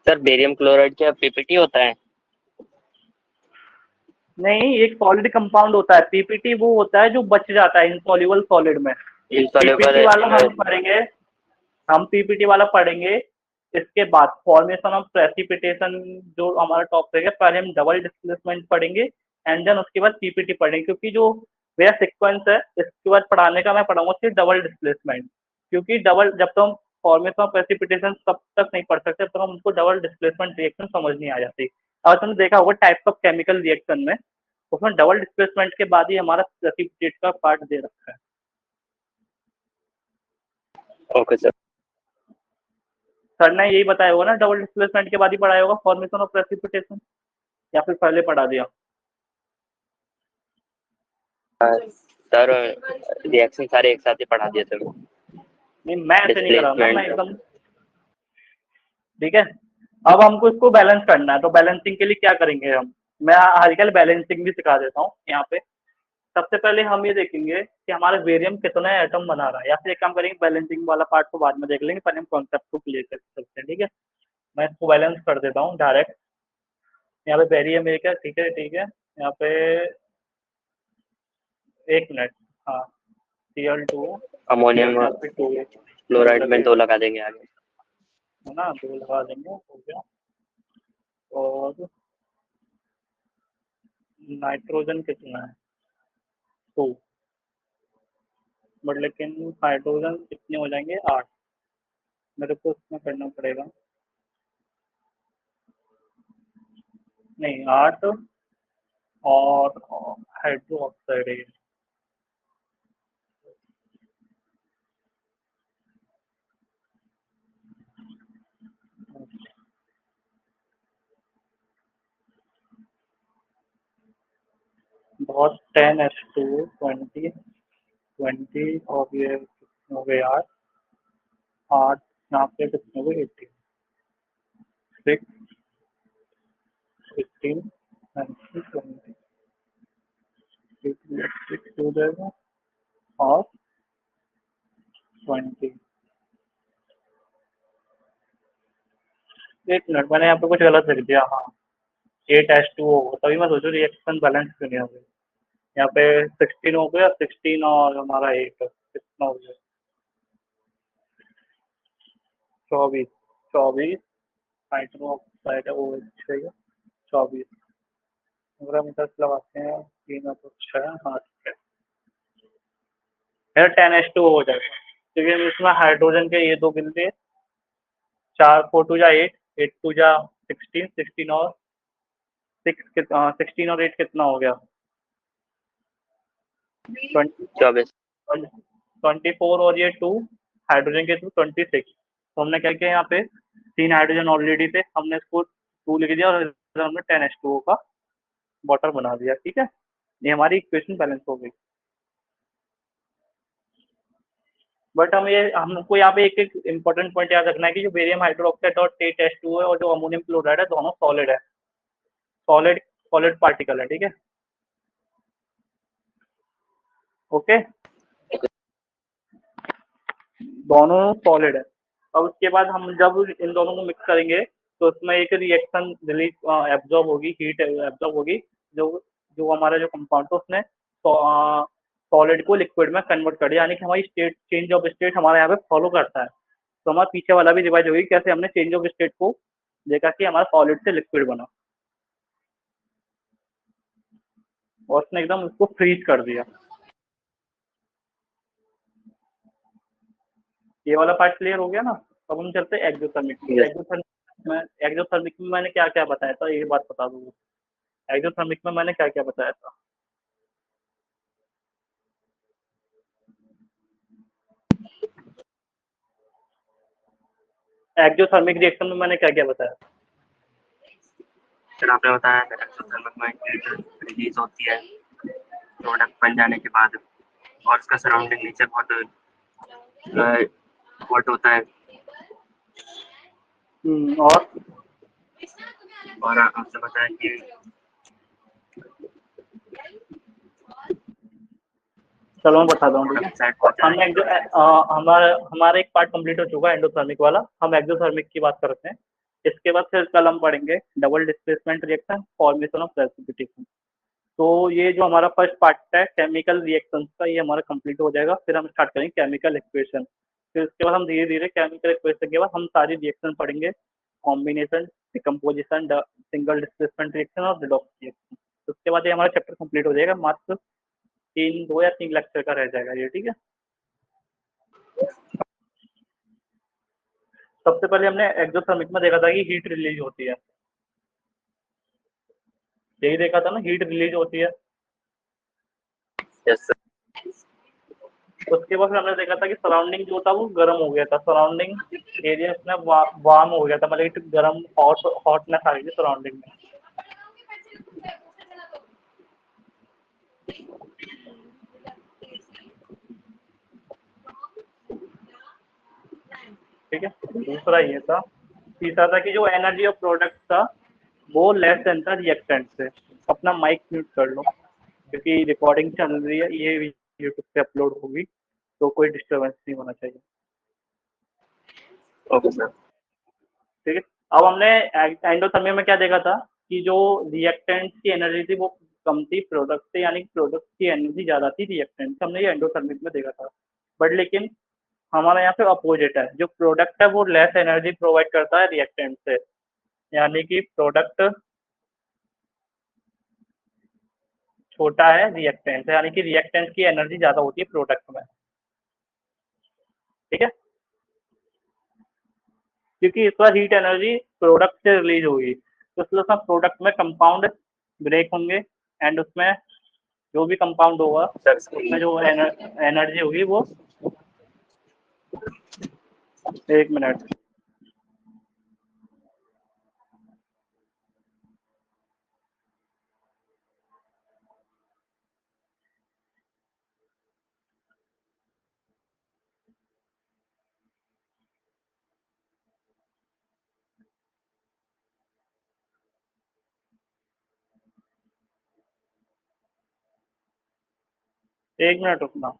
सर बेरियम क्लोराइड क्या पीपीटी होता है? नहीं, एक सॉलिड कंपाउंड होता है, पीपीटी वो होता है जो बच जाता है इनसॉल्युबल सॉलिड में। इंसॉल्युबल पीपीटी वाला हम पढ़ेंगे, हम पीपीटी वाला पढ़ेंगे इसके बाद फॉर्मेशन ऑफ प्रेसिपिटेशन, जो हमारा टॉपिक है। पहले हम डबल डिस्प्लेसमेंट पढ़ेंगे एंड देन उसके बाद पीपीटी पढ़ेंगे, क्योंकि जो मेरा सीक्वेंस है इसके बाद पढ़ाने का मैं पढ़ाऊंगा सिर्फ डबल डिस्प्लेसमेंट, क्योंकि डबल जब तक हम फॉर्मेशन ऑफ प्रेसिपिटेशन तब तक नहीं पढ़ सकते तो हमको डबल डिस्प्लेसमेंट रिएक्शन समझ नहीं आ जाती। और तुमने देखा होगा टाइप्स ऑफ केमिकल रिएक्शन में, उसमें डबल डिस्प्लेसमेंट के बाद ही हमारा प्रेसिपिटेट का पार्ट दे रखा है। Okay sir. सर ने यही बताया होगा ना, डबल डिस्प्लेसमेंट के बाद ही पढ़ाया होगा फॉर्मेशन ऑफ प्रेसिपिटेशन, या फिर पहले पढ़ा दिया? सर रिएक्शन सारे एक साथ ही पढ़ा दिए सर। नहीं, मैं ऐसे नहीं कर रहा ना, मैं डिस्प्लेसमेंट एकदम ठीक है। अब हमको इसको बैलेंस करना है, तो बैलेंसिंग के लिए क्या करेंगे हम, मैं आजकल बैलेंसिंग भी सिखा देता हूँ यहाँ पे। सबसे पहले हम ये देखेंगे कि हमारा वेरियम कितने एटम बना रहा है, या फिर एक काम करेंगे बैलेंसिंग वाला पार्ट को बाद में देख लेंगे, पहले हम कॉन्सेप्ट को क्लियर कर सकते हैं। ठीक है, मैं इसको बैलेंस कर देता हूँ डायरेक्ट। यहाँ पे वेरियम एक है, ठीक है ठीक है। यहाँ पे एक मिनट, हाँ, Cl2 अमोनियम टू क्लोराइड में 2 लगा देंगे आगे। है ना, 2 लगा देंगे, हो गया। और नाइट्रोजन कितना है, 2, बट लेकिन हाइड्रोजन कितने हो जाएंगे, 8। मेरे को इसमें करना पड़ेगा, नहीं 8 और हाइड्रो ऑक्साइड है। बहुत 10H2 20 20 और ये कितने हो गए, 8 8, यहाँ पे कितने हो गए, 18 6 16 19 20 6 हो जाएगा और 20। एक मिनट, मैंने यहाँ पे कुछ गलत लिख दिया, हाँ 8H2 होगा, तभी मैं सोचूं रिएक्शन बैलेंस क्यों नहीं हो गई। यहाँ पे 16 हो गया, 16 और हमारा 8 कितना हो गया, 24 24 हाइड्रो ऑक्साइड है वो है 24। अगर हम दस लगाते हैं, 3 और 6, हाँ ठीक है, मेरा 10H2 हो जाएगा, क्योंकि इसमें हाइड्रोजन के ये 2 गिन लिए, 4 4 टू जा 8, 8 टू जा 16, 16 और 16 और 8 कितना हो गया, 24 24 और ये 2 हाइड्रोजन के थ्रू 26। तो हमने क्या किया, यहाँ पे 3 हाइड्रोजन ऑलरेडी थे, हमने इसको 2 लिख दिया और इधर हमने 10H2O का वाटर बना दिया। ठीक है, ये हमारी इक्वेशन बैलेंस हो गई। बट हमको यहाँ पे एक एक इम्पोर्टेंट पॉइंट याद रखना है कि जो बेरियम हाइड्रोक्साइड और H2O है और जो अमोनियम क्लोराइड है, दोनों सॉलिड है, सॉलिड सॉलिड पार्टिकल है। ठीक है, ओके, दोनों सॉलिड है। अब उसके बाद हम जब इन दोनों को मिक्स करेंगे तो उसमें एक रिएक्शन रिलीज एब्जॉर्ब होगी, हीट एब्जॉर्ब होगी, जो जो हमारा जो कंपाउंड है उसने सॉलिड को लिक्विड में कन्वर्ट कर दिया, यानी कि हमारी स्टेट चेंज ऑफ स्टेट हमारे यहाँ पे फॉलो करता है। तो हमारा पीछे वाला भी रिवाइज होगी, कैसे हमने चेंज ऑफ स्टेट को देखा कि हमारा सॉलिड से लिक्विड बना और उसने एकदम उसको फ्रीज कर दिया। ये वाला पार्ट क्लियर हो गया ना। अब हम चलते हैं एक्सोथर्मिक में। यस। एक्सोथर्मिक में मैंने क्या क्या बताया था, ये बात बता दूंगा। एक्सोथर्मिक में मैंने क्या क्या बताया था, एक्सोथर्मिक रिएक्शन में मैंने क्या क्या बताया। सर आपने बताया एक्सोथर्मिक में हीट रिलीज होती है प्रोडक्ट बन जाने के बाद, और उसका सराउंडिंग नेचर बहुत हॉट होता है। और आपने बताया कि चलो मैं बताता हूँ, ठीक प्रोडक्ट है। साइड पहुंच जाने हमने के बाद हमारा हमारा एक पार्ट कंप्लीट हो चुका है एंडोथर्मिक वाला, हम एक्सोथर्मिक की बात करते हैं। इसके बाद फिर कल हम पढ़ेंगे double displacement reaction, formation of precipitation. तो ये जो हमारा फर्स्ट पार्ट है केमिकल रिएक्शंस का, ये हमारा कंप्लीट हो जाएगा। फिर हम स्टार्ट करेंगे केमिकल इक्वेशन। फिर उसके बाद हम धीरे धीरे केमिकल इक्वेशन के बाद हम सारी रिएक्शन पढ़ेंगे, combination, decomposition, single displacement reaction और रिडॉक्स रिएक्शन। उसके बाद ये हमारा चैप्टर कंप्लीट हो जाएगा, मात्र 2 या 3 लेक्चर का रह जाएगा ये, ठीक है। सबसे पहले हमने एक्सोथर्मिक में देखा था कि हीट रिलीज होती है, यही देखा था ना, हीट रिलीज होती है। Yes sir. उसके बाद फिर हमने देखा था कि सराउंडिंग जो था वो गर्म हो गया था, सराउंडिंग एरिया इसमें वार्म हो गया था, मतलब गर्म हॉटनेस आ गई थी सराउंडिंग में। ठीक है, दूसरा ये था। तीसरा था कि जो एनर्जी ऑफ प्रोडक्ट था वो लेस देन था रिएक्टेंट से। अपना माइक म्यूट कर लो क्योंकि रिकॉर्डिंग चल रही है, ये यूट्यूब पे अपलोड होगी, तो कोई डिस्टर्बेंस नहीं होना चाहिए। Okay sir. ठीक है, अब हमने एंडोथर्मिया में क्या देखा था कि जो रिएक्टेंट्स की एनर्जी थी वो कम थी प्रोडक्ट से, यानी प्रोडक्ट की एनर्जी ज़्यादा थी रिएक्टेंट से, हमने ये एंडोथर्मिक में देखा था। बट लेकिन हमारे यहाँ पे अपोजिट है, जो प्रोडक्ट है वो लेस एनर्जी प्रोवाइड करता है रिएक्टेंट से, यानी कि प्रोडक्ट छोटा है रिएक्टेंट से, यानी कि रिएक्टेंट की एनर्जी ज़्यादा होती है प्रोडक्ट में। ठीक है, क्योंकि इस बार हीट एनर्जी प्रोडक्ट से रिलीज होगी, तो इसलिए उसमें प्रोडक्ट में कंपाउंड ब्रेक होंगे, एंड उसमें जो भी कंपाउंड होगा सर उसमें जो एनर्जी होगी वो, एक मिनट, एक मिनट रुकना।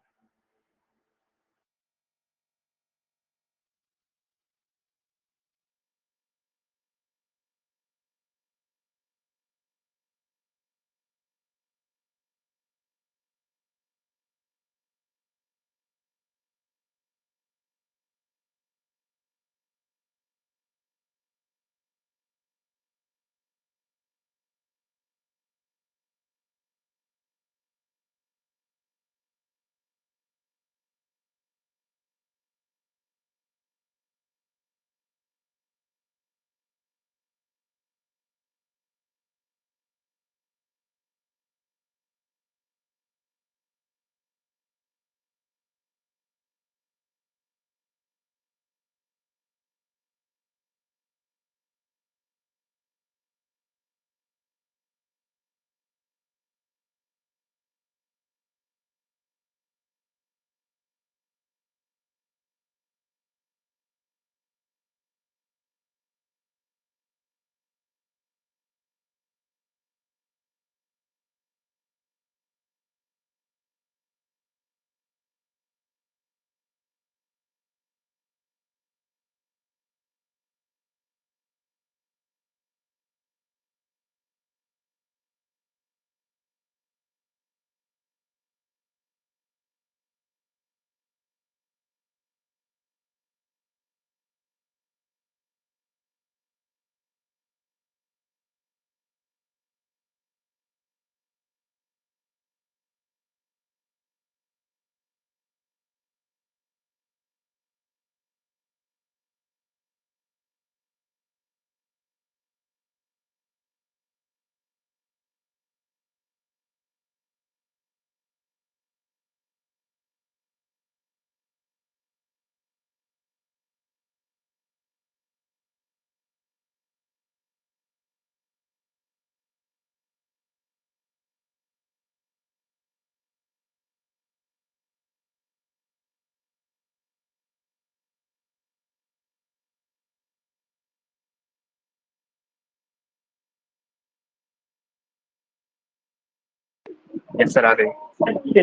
यस सर, आ गई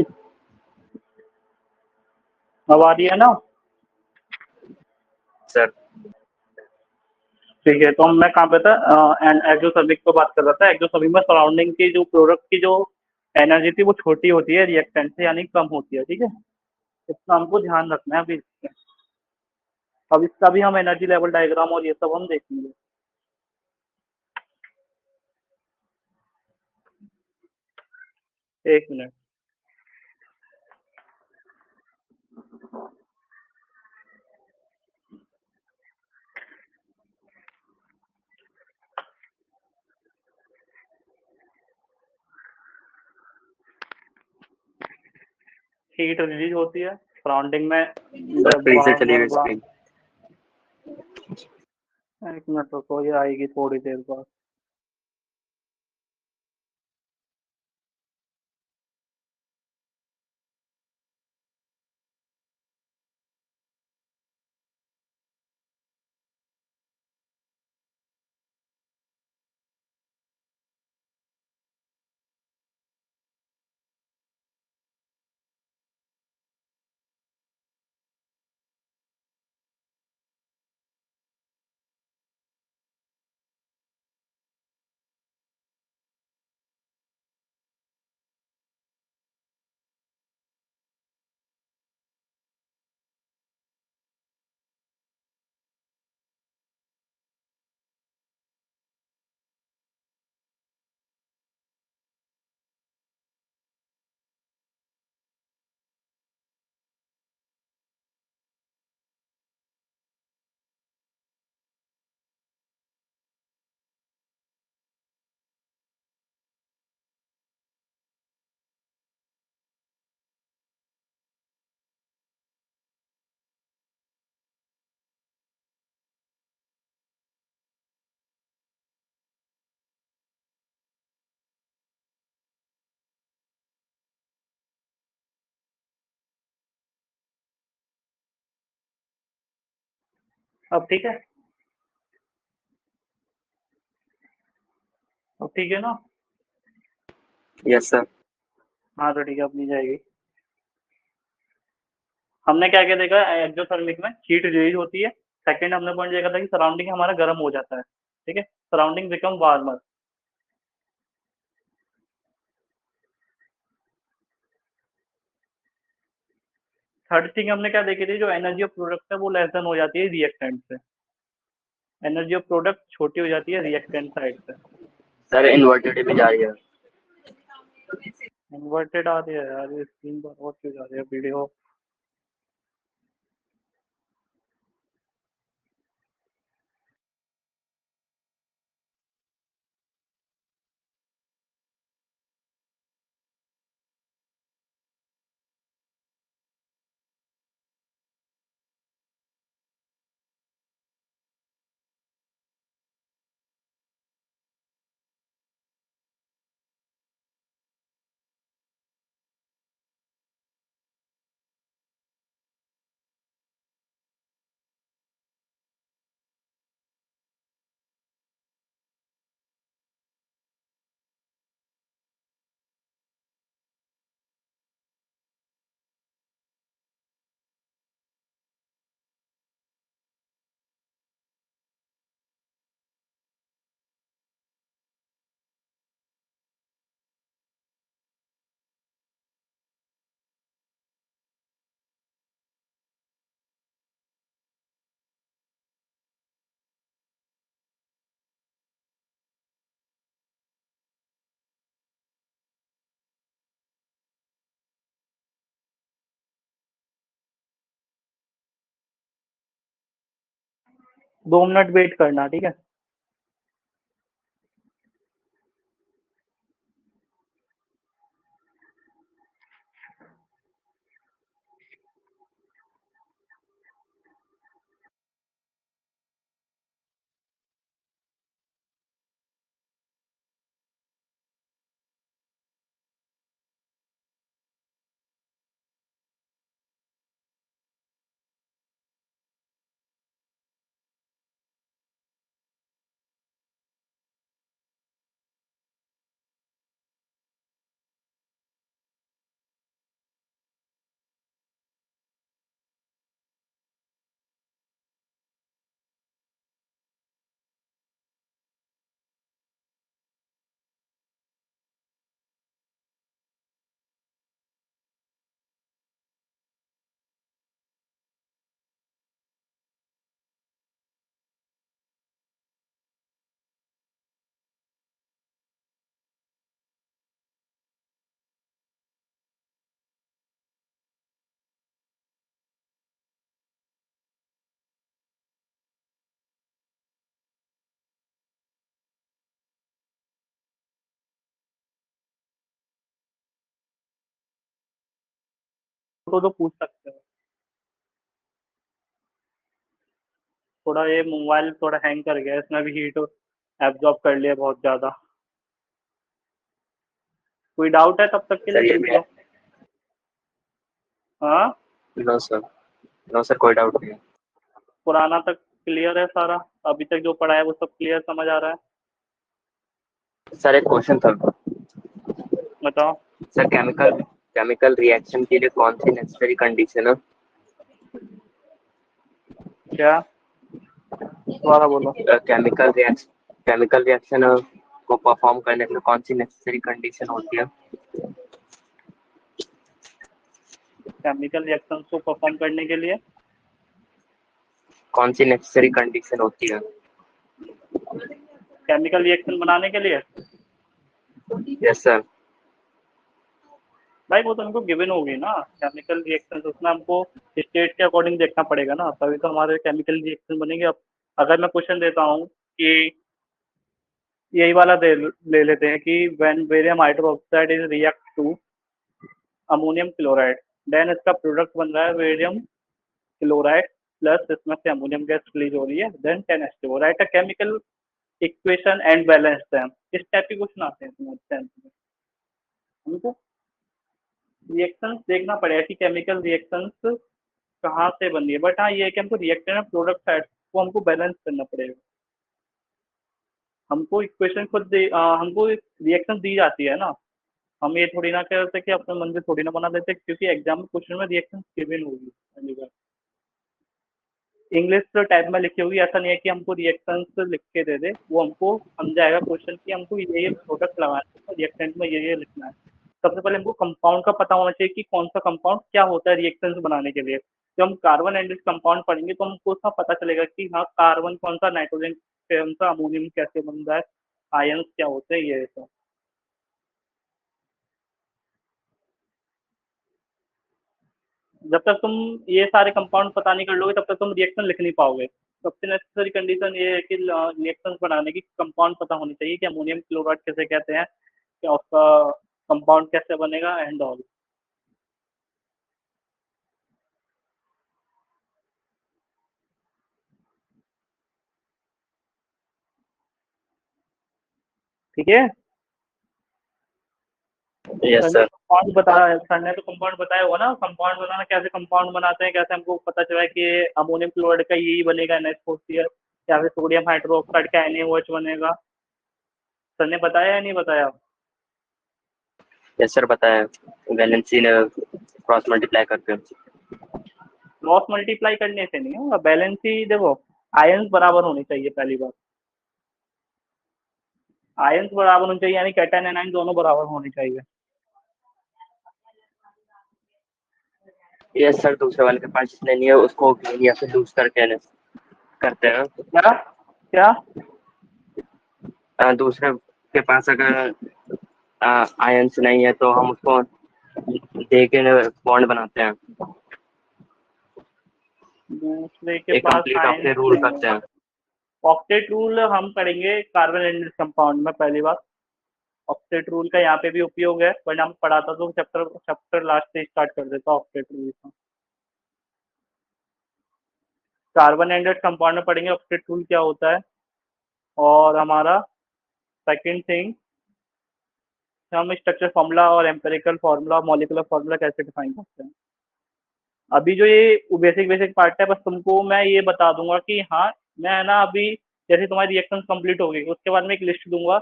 अब आ रही है ना? सर। ठीक है, तो मैं कहाँ पे था, एक्सोथर्मिक पे बात कर रहा था। एक्सोथर्मिक में सराउंडिंग की जो प्रोडक्ट की जो एनर्जी थी वो छोटी होती है रिएक्टेंट से, यानी कम होती है, ठीक है। इतना हमको ध्यान रखना है अभी। अब इसका भी हम एनर्जी लेवल डायग्राम और ये सब हम देखेंगे। एक मिनट। हीट रिलीज होती है सराउंडिंग में। सर फिर से चली गई स्क्रीन। एक मिनट रुको, ये आएगी थोड़ी देर बाद। अब ठीक है, अब ठीक है ना? Yes sir. हाँ तो ठीक है, अब नहीं जाएगी। हमने क्या क्या देखा एक्सोथर्मिक में हीट रिलीज होती है। सेकंड हमने पॉइंट देखा था कि सराउंडिंग हमारा गर्म हो जाता है, ठीक है, surrounding become warmer. Third thing हमने क्या देखी थी, जो एनर्जी ऑफ प्रोडक्ट है वो लेस देन हो जाती है रिएक्टेंट से। एनर्जी ऑफ प्रोडक्ट छोटी हो जाती है रिएक्टेंट साइड से। सर इन्वर्टेड भी जा रही है। इन्वर्टेड आ रही है यार, ये स्क्रीन पर और क्यों जा रही है वीडियो? दो मिनट वेट करना, ठीक है। तो पूछ सकते हो। थोड़ा ये मोबाइल थोड़ा हैंग कर गया, इसमें भी हीट एब्जॉर्ब कर लिया बहुत ज़्यादा। कोई डाउट है तब तक के लिए सर ये पूछ भी है। लो। हाँ, नो सर, नो सर, कोई डाउट नहीं है। पुराना तक क्लियर है सारा, अभी तक जो पढ़ा है वो सब क्लियर समझ आ रहा है? सर एक क्वेश्चन था। बताओ। सर केमिकल केमिकल रिएक्शन के लिए कौन सी नेसेसरी कंडीशन है? क्या? दोबारा बोलो। केमिकल रिएक्शन को परफॉर्म करने के लिए कौन सी नेसेसरी कंडीशन होती है? केमिकल रिएक्शन को परफॉर्म करने के लिए कौन सी नेसेसरी कंडीशन होती है? केमिकल रिएक्शन बनाने के लिए यस सर। भाई वो तो हमको गिवन होगी ना। केमिकल रिएक्शन उसमें हमको स्टेट के अकॉर्डिंग देखना पड़ेगा ना, तभी तो हमारे केमिकल रिएक्शन बनेंगे। अब अगर मैं क्वेश्चन देता हूँ कि यही वाला ले लेते हैं कि when barium hydroxide is react to ammonium chloride, then इसका प्रोडक्ट बन रहा है बेरियम क्लोराइड प्लस इसमें से अमोनियम गैस रिलीज हो रही है, then 10H2O, write a chemical equation and balance them. इस टाइप के क्वेश्चन आते हैं तुम्हारे टेंथ में। हमको रिएक्शंस देखना पड़ेगा कि केमिकल रिएक्शंस कहाँ से बन रही है, बट हाँ ये है कि हमको रिएक्टेंट और प्रोडक्ट साइड को हमको बैलेंस करना पड़ेगा। हमको इक्वेशन खुद हमको रिएक्शन दी जाती है ना, हम ये थोड़ी ना कहते कि अपने मन से थोड़ी ना बना देते, क्योंकि एग्जाम में क्वेश्चन में रिएक्शन गिवन होगी पहली बार। इंग्लिश टाइप में लिखी होगी, ऐसा नहीं है कि हमको रिएक्शंस लिख के दे दे, वो हमको समझाएगा क्वेश्चन कि हमको ये प्रोडक्ट लगाना है, रिएक्टेंट में ये लिखना है। सबसे पहले हमको कंपाउंड का पता होना चाहिए कि कौन सा कंपाउंड क्या होता है रिएक्शंस बनाने के लिए। जब हम कार्बन एंड कंपाउंड पढ़ेंगे तो हमको उसका पता चलेगा कि हाँ कार्बन कौन सा, नाइट्रोजन कौन सा, अमोनियम कैसे बन रहा है, आयंस क्या होते हैं, ये सब। जब तक तुम ये सारे कंपाउंड पता नहीं कर लोगे तब तक तुम रिएक्शन लिख नहीं पाओगे। सबसे नेसेसरी कंडीशन ये है कि रिएक्शन बनाने की कंपाउंड पता होनी चाहिए कि अमोनियम क्लोराइड कैसे कहते हैं, क्या उसका कंपाउंड कैसे बनेगा एंड ऑल। ठीक है। Yes sir. सर ने तो कंपाउंड बताया होगा ना, कंपाउंड बनाना कैसे, कंपाउंड बनाते हैं कैसे, हमको पता चला है कि अमोनियम क्लोराइड का यही बनेगा NH4Cl, या फिर सोडियम हाइड्रोक्साइड का NaOH बनेगा। सर ने बताया या नहीं बताया? यस सर, बताया। वैलेंसी ने क्रॉस मल्टीप्लाई करके। क्रॉस मल्टीप्लाई करने से नहीं होगा, बैलेंस ही देखो, आयंस बराबर होनी चाहिए पहली बात। आयंस बराबर होनी चाहिए, यानी कैटायन एनायन दोनों बराबर होने चाहिए। यस सर, दूसरे वाले के पास जितने नहीं है उसको गेन या फिर लूज करके करते हैं। क्या क्या? दूसरे के पास अगर आयंस नहीं है तो हम उसको दे के बॉन्ड बनाते हैं। दूसरे के एक पास कंप्लीट आयंस ऑक्टेट रूल नहीं है। करते हैं। ऑक्टेट रूल हम पढ़ेंगे कार्बन एंड कंपाउंड में पहली बार। ऑक्टेट रूल का यहाँ पे भी उपयोग है, बट हम पढ़ाता तो चैप्टर चैप्टर लास्ट से स्टार्ट कर देता ऑक्टेट रूल का। कार्बन एंड कंपाउंड में पढ़ेंगे ऑक्टेट रूल क्या होता है, और हमारा सेकंड थिंग हम स्ट्रक्चर फार्मूला और एम्पेरिकल फार्मूला, मॉलिक्यूलर फार्मूला कैसे डिफाइन करते हैं। अभी जो ये बेसिक बेसिक पार्ट है, बस तुमको मैं ये बता दूंगा कि हाँ, मैं है ना अभी जैसे तुम्हारी रिएक्शन कंप्लीट हो गई उसके बाद में एक लिस्ट दूंगा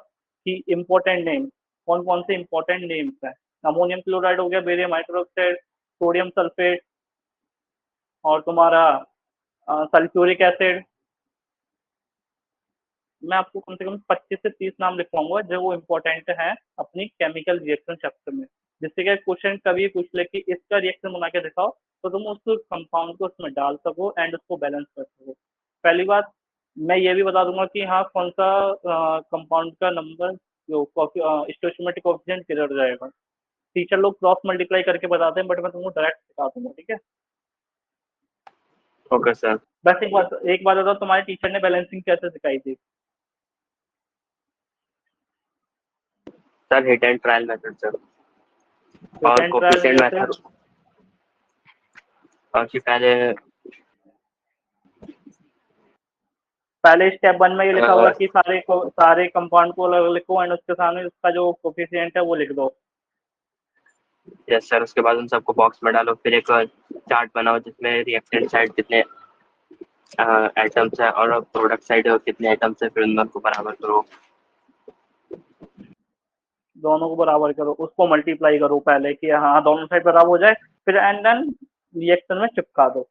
कि इंपॉर्टेंट नेम कौन कौन से इंपॉर्टेंट नेम्स हैं। अमोनियम क्लोराइड हो गया, बेरियम हाइड्रोक्साइड, सोडियम सल्फेट, और तुम्हारा सल्फ्यूरिक एसिड। मैं आपको कम से कम 25 से 30 नाम लिखवाऊंगा जो वो इम्पोर्टेंट है अपनी केमिकल रिएक्शन चैप्टर में, जिससे कि क्वेश्चन कभी पूछ ले कि इसका रिएक्शन बना के दिखाओ, तो तुम उस कंपाउंड को उसमें डाल सको एंड उसको बैलेंस कर सको। पहली बात मैं ये भी बता दूंगा कि हाँ कौन सा कंपाउंड का नंबर जो स्टोइचियोमेट्रिक कोएफिशिएंट किधर जाएगा। टीचर लोग क्रॉस मल्टीप्लाई करके बताते हैं, बट मैं तुमको डायरेक्ट सिखा दूंगा, ठीक है। Okay sir. बस एक बात बताओ, तुम्हारे टीचर ने बैलेंसिंग कैसे सिखाई थी? Sir hit and trial method sir, hit और एंड ट्रायल कोफिशिएंट जैसे? मेथड। बाकी पहले पहले स्टेप 1 में ये लिखा हुआ अ, है कि सारे कंपाउंड को अलग लिखो एंड उसके सामने उसका जो कोफिशिएंट है वो लिख दो। यस सर, उसके बाद उन सबको बॉक्स में डालो, फिर एक चार्ट बनाओ जिसमें रिएक्टेंट साइड कितने आइटम्स है और प्रोडक्ट साइड कितने आइटम्स है, फिर उन को बराबर करो। दोनों को बराबर करो, उसको मल्टीप्लाई करो पहले कि हाँ दोनों साइड बराबर हो जाए, फिर एंड देन रिएक्शन में चिपका दो।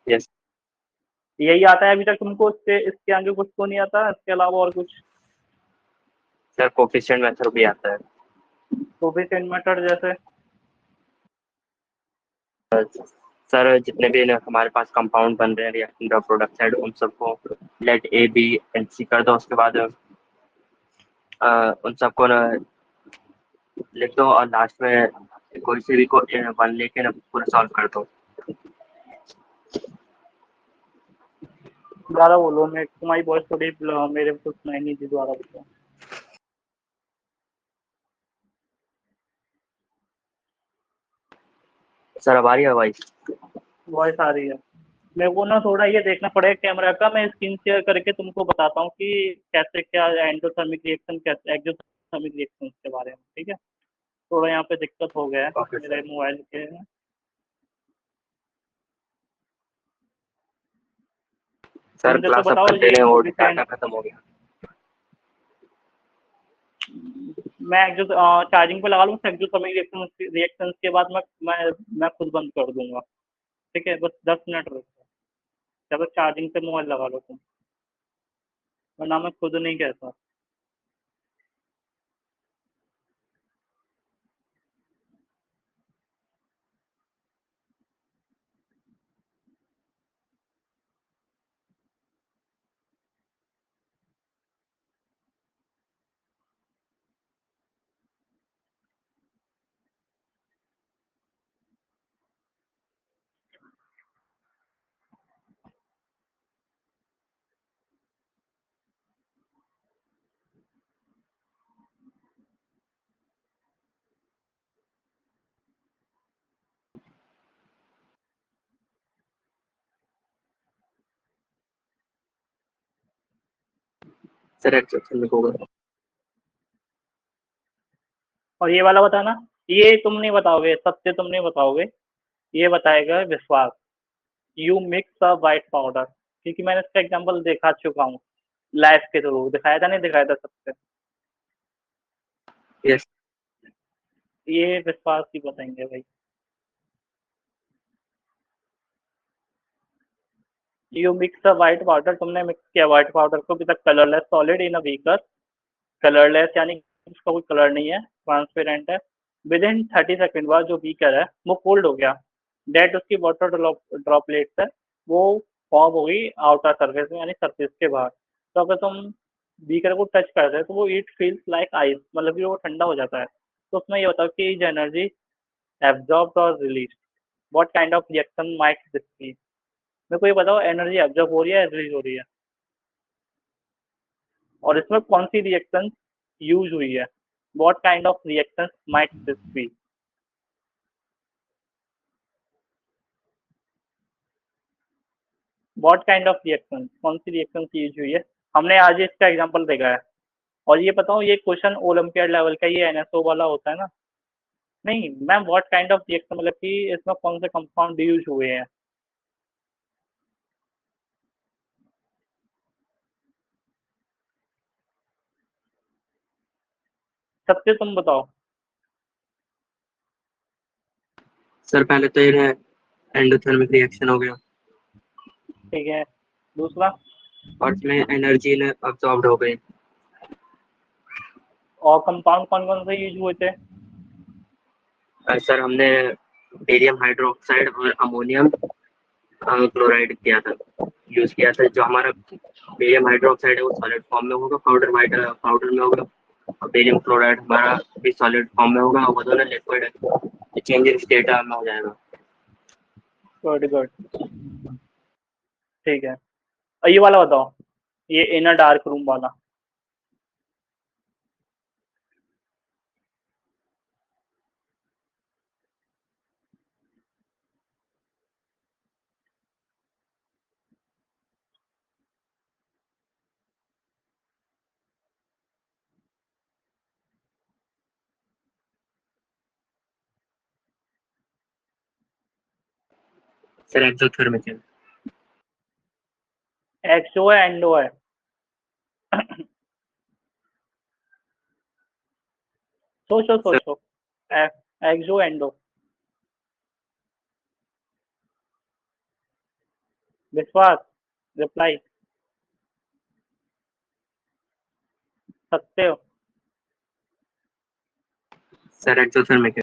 यस यही आता है अभी तक तुमको? इसके आगे कुछ तो नहीं आता इसके अलावा और कुछ? सर, कोफिशिएंट मेथड भी आता है। कोफिशिएंट मेथड जैसे? सर, जितने भी हमारे पास कंपाउंड बन रहे हैं रिएक्टेंट और प्रोडक्ट साइड, उन सबको लेट ए बी एंड सी कर दो। उसके बाद उन सबको ना लिख दो और लास्ट में कोई से भी को वन लेके ना पूरा सॉल्व कर दो। दोबारा बोलो, मैं तुम्हारी वॉइस थोड़ी मेरे को सुनाई नहीं दी, दोबारा बोलो। सर, अब आ रही है वॉइस? वॉइस आ रही है। मेरे को ना थोड़ा ये देखना पड़ेगा कैमरा का, मैं स्क्रीन शेयर करके तुमको बताता हूँ कि कैसे क्या एंडोथर्मिक रिएक्शन, कैसे एक्सोथर्मिक रिएक्शन के बारे में, ठीक है? थोड़ा यहाँ पे दिक्कत हो गया है ओके मेरे सर। मोबाइल के। सर, तुम जैसे क्लास अब बताओ करते ये रहे, वो कोफिशिएंट। डाटा खत्म हो गया। मैं जो चार्जिंग पे लगा लूँ एक्सोथर्मिक रिएक्शन के बाद मैं खुद बंद कर दूंगा, ठीक है? बस 10 मिनट रुको, जब तक चार्जिंग पे मोबाइल लगा लो तुम, वरना मैं खुद नहीं कहता। सर, एक्सेप्शन होगा। और ये वाला बताना, ये तुम नहीं बताओगे, सत्य तुम नहीं बताओगे, ये बताएगा विश्वास। You mix a white powder, क्योंकि मैंने इसका एग्जांपल देखा चुका हूँ लाइफ के थ्रू। दिखाया था नहीं दिखाया था सबसे? यस ये विश्वास ही बताएंगे भाई। You mix a white powder, तुमने मिक्स किया व्हाइट पाउडर को with colourless solid in a beaker. Colourless यानी इसका कोई कलर नहीं है, ट्रांसपेरेंट है। विद इन 30 सेकेंड बाद जो बीकर है वो कोल्ड हो गया। डेट उसकी वाटर ड्रॉपलेट्स है वो फॉर्म हो गई आउटर सर्फेस में, यानी सरफेस के बाहर। तो अगर तुम बीकर को टच करते हैं तो वो इट फील्स लाइक आइस, मतलब कि वो ठंडा हो जाता है। तो उसमें ये बताओ कि इज एनर्जी एब्जॉर्ब और release, what kind of reaction might this be? मेरे को ये बताओ, एनर्जी एब्जॉर्ब हो रही है, रिलीज हो रही है? और इसमें कौन सी रिएक्शन यूज हुई है? What kind of reaction might this be? What kind of reaction, कौन सी रिएक्शन यूज हुई है? हमने आज इसका एग्जांपल देखा है। और ये बताओ, ये क्वेश्चन ओलंपियाड लेवल का, ये एनएसओ वाला होता है ना? नहीं ma'am, what kind of reaction मतलब कि इसमें कौन से कंपाउंड यूज हुए हैं? सबसे तुम बताओ। सर, पहले तो ये एंडोथर्मिक रिएक्शन हो गया ठीक है, दूसरा? और इसमें एनर्जी ने अब्सॉर्ब हो गई। और कंपाउंड कौन कौन से यूज हुए थे? सर, हमने बेरियम हाइड्रोक्साइड और अमोनियम क्लोराइड किया था, यूज किया था। जो हमारा बेरियम हाइड्रोक्साइड है वो सॉलिड फॉर्म में होगा, पाउडर वाइट पाउडर में होगा। और बेरियम क्लोराइड हमारा भी सॉलिड फॉर्म में होगा, वो दोनों लिक्विड है, चेंज इन स्टेट में हो जाएगा। गुड गुड, ठीक है। और ये वाला बताओ, ये इनर डार्क रूम वाला। सर एक्सोथर्मिक है। एक्सो है एंडो है? सोचो सर सोचो। एक्सो एंडो। विश्वास, रिप्लाई। सकते हो? सर एक्सोथर्मिक है।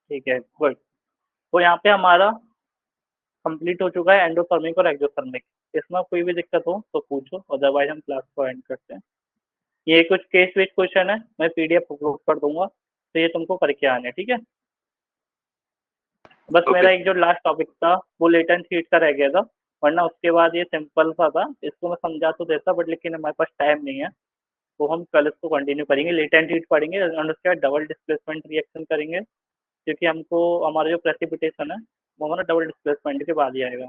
ठीक है, गुड। तो यहाँ पे हमारा कंप्लीट हो चुका है एंडोथर्मिक और एक्सोथर्मिक। इसमें कोई भी दिक्कत हो तो पूछो, अदरवाइज हम क्लास को एंड करते हैं। ये कुछ केस वेस क्वेश्चन है, मैं पीडीएफ अपलोड कर दूंगा, तो ये तुमको करके आने हैं, ठीक है? बस ओके मेरा एक जो लास्ट टॉपिक था वो लेटेंट हीट का रह गया था, वरना उसके बाद ये सिंपल सा था। इसको मैं समझा तो देता, बट लेकिन हमारे पास टाइम नहीं है, तो हम कल इसको कंटिन्यू करेंगे। लेटेंट हीट पढ़ेंगे और उसके बाद डबल डिस्प्लेसमेंट रिएक्शन करेंगे, क्योंकि हमको हमारा जो प्रेसिपिटेशन है वो हमारा डबल डिस्प्लेसमेंट के बाद ही आएगा।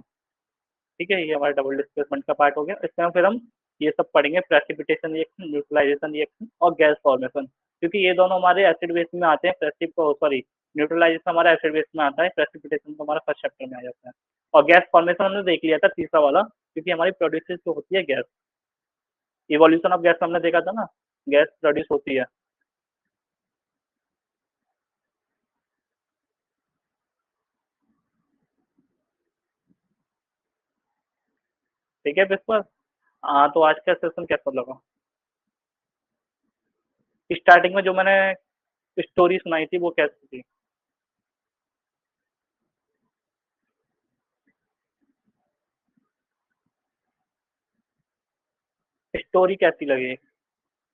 ठीक है, ये हमारा डबल डिस्प्लेसमेंट का पार्ट हो गया। इसमें फिर हम ये सब पढ़ेंगे, प्रेसिपिटेशन रिएक्शन, न्यूट्रलाइजेशन रिएक्शन और गैस फॉर्मेशन, क्योंकि ये दोनों हमारे एसिड बेस में आते हैं। सॉरी, न्यूट्रलाइजेशन हमारा एसिड बेस में आता है, प्रेसिपिटेशन तो हमारा फर्स्ट चैप्टर में आ जाता है। और गैस फॉर्मेशन हमने देख लिया था तीसरा वाला, क्योंकि हमारी प्रोड्यूसेस जो होती है गैस, इवोल्यूशन ऑफ गैस हमने देखा था ना, गैस प्रोड्यूस होती है। ठीक है विश्वास? हाँ, तो आज का सेशन कैसा लगा? स्टार्टिंग में जो मैंने स्टोरी सुनाई थी वो कैसी थी? स्टोरी कैसी लगी?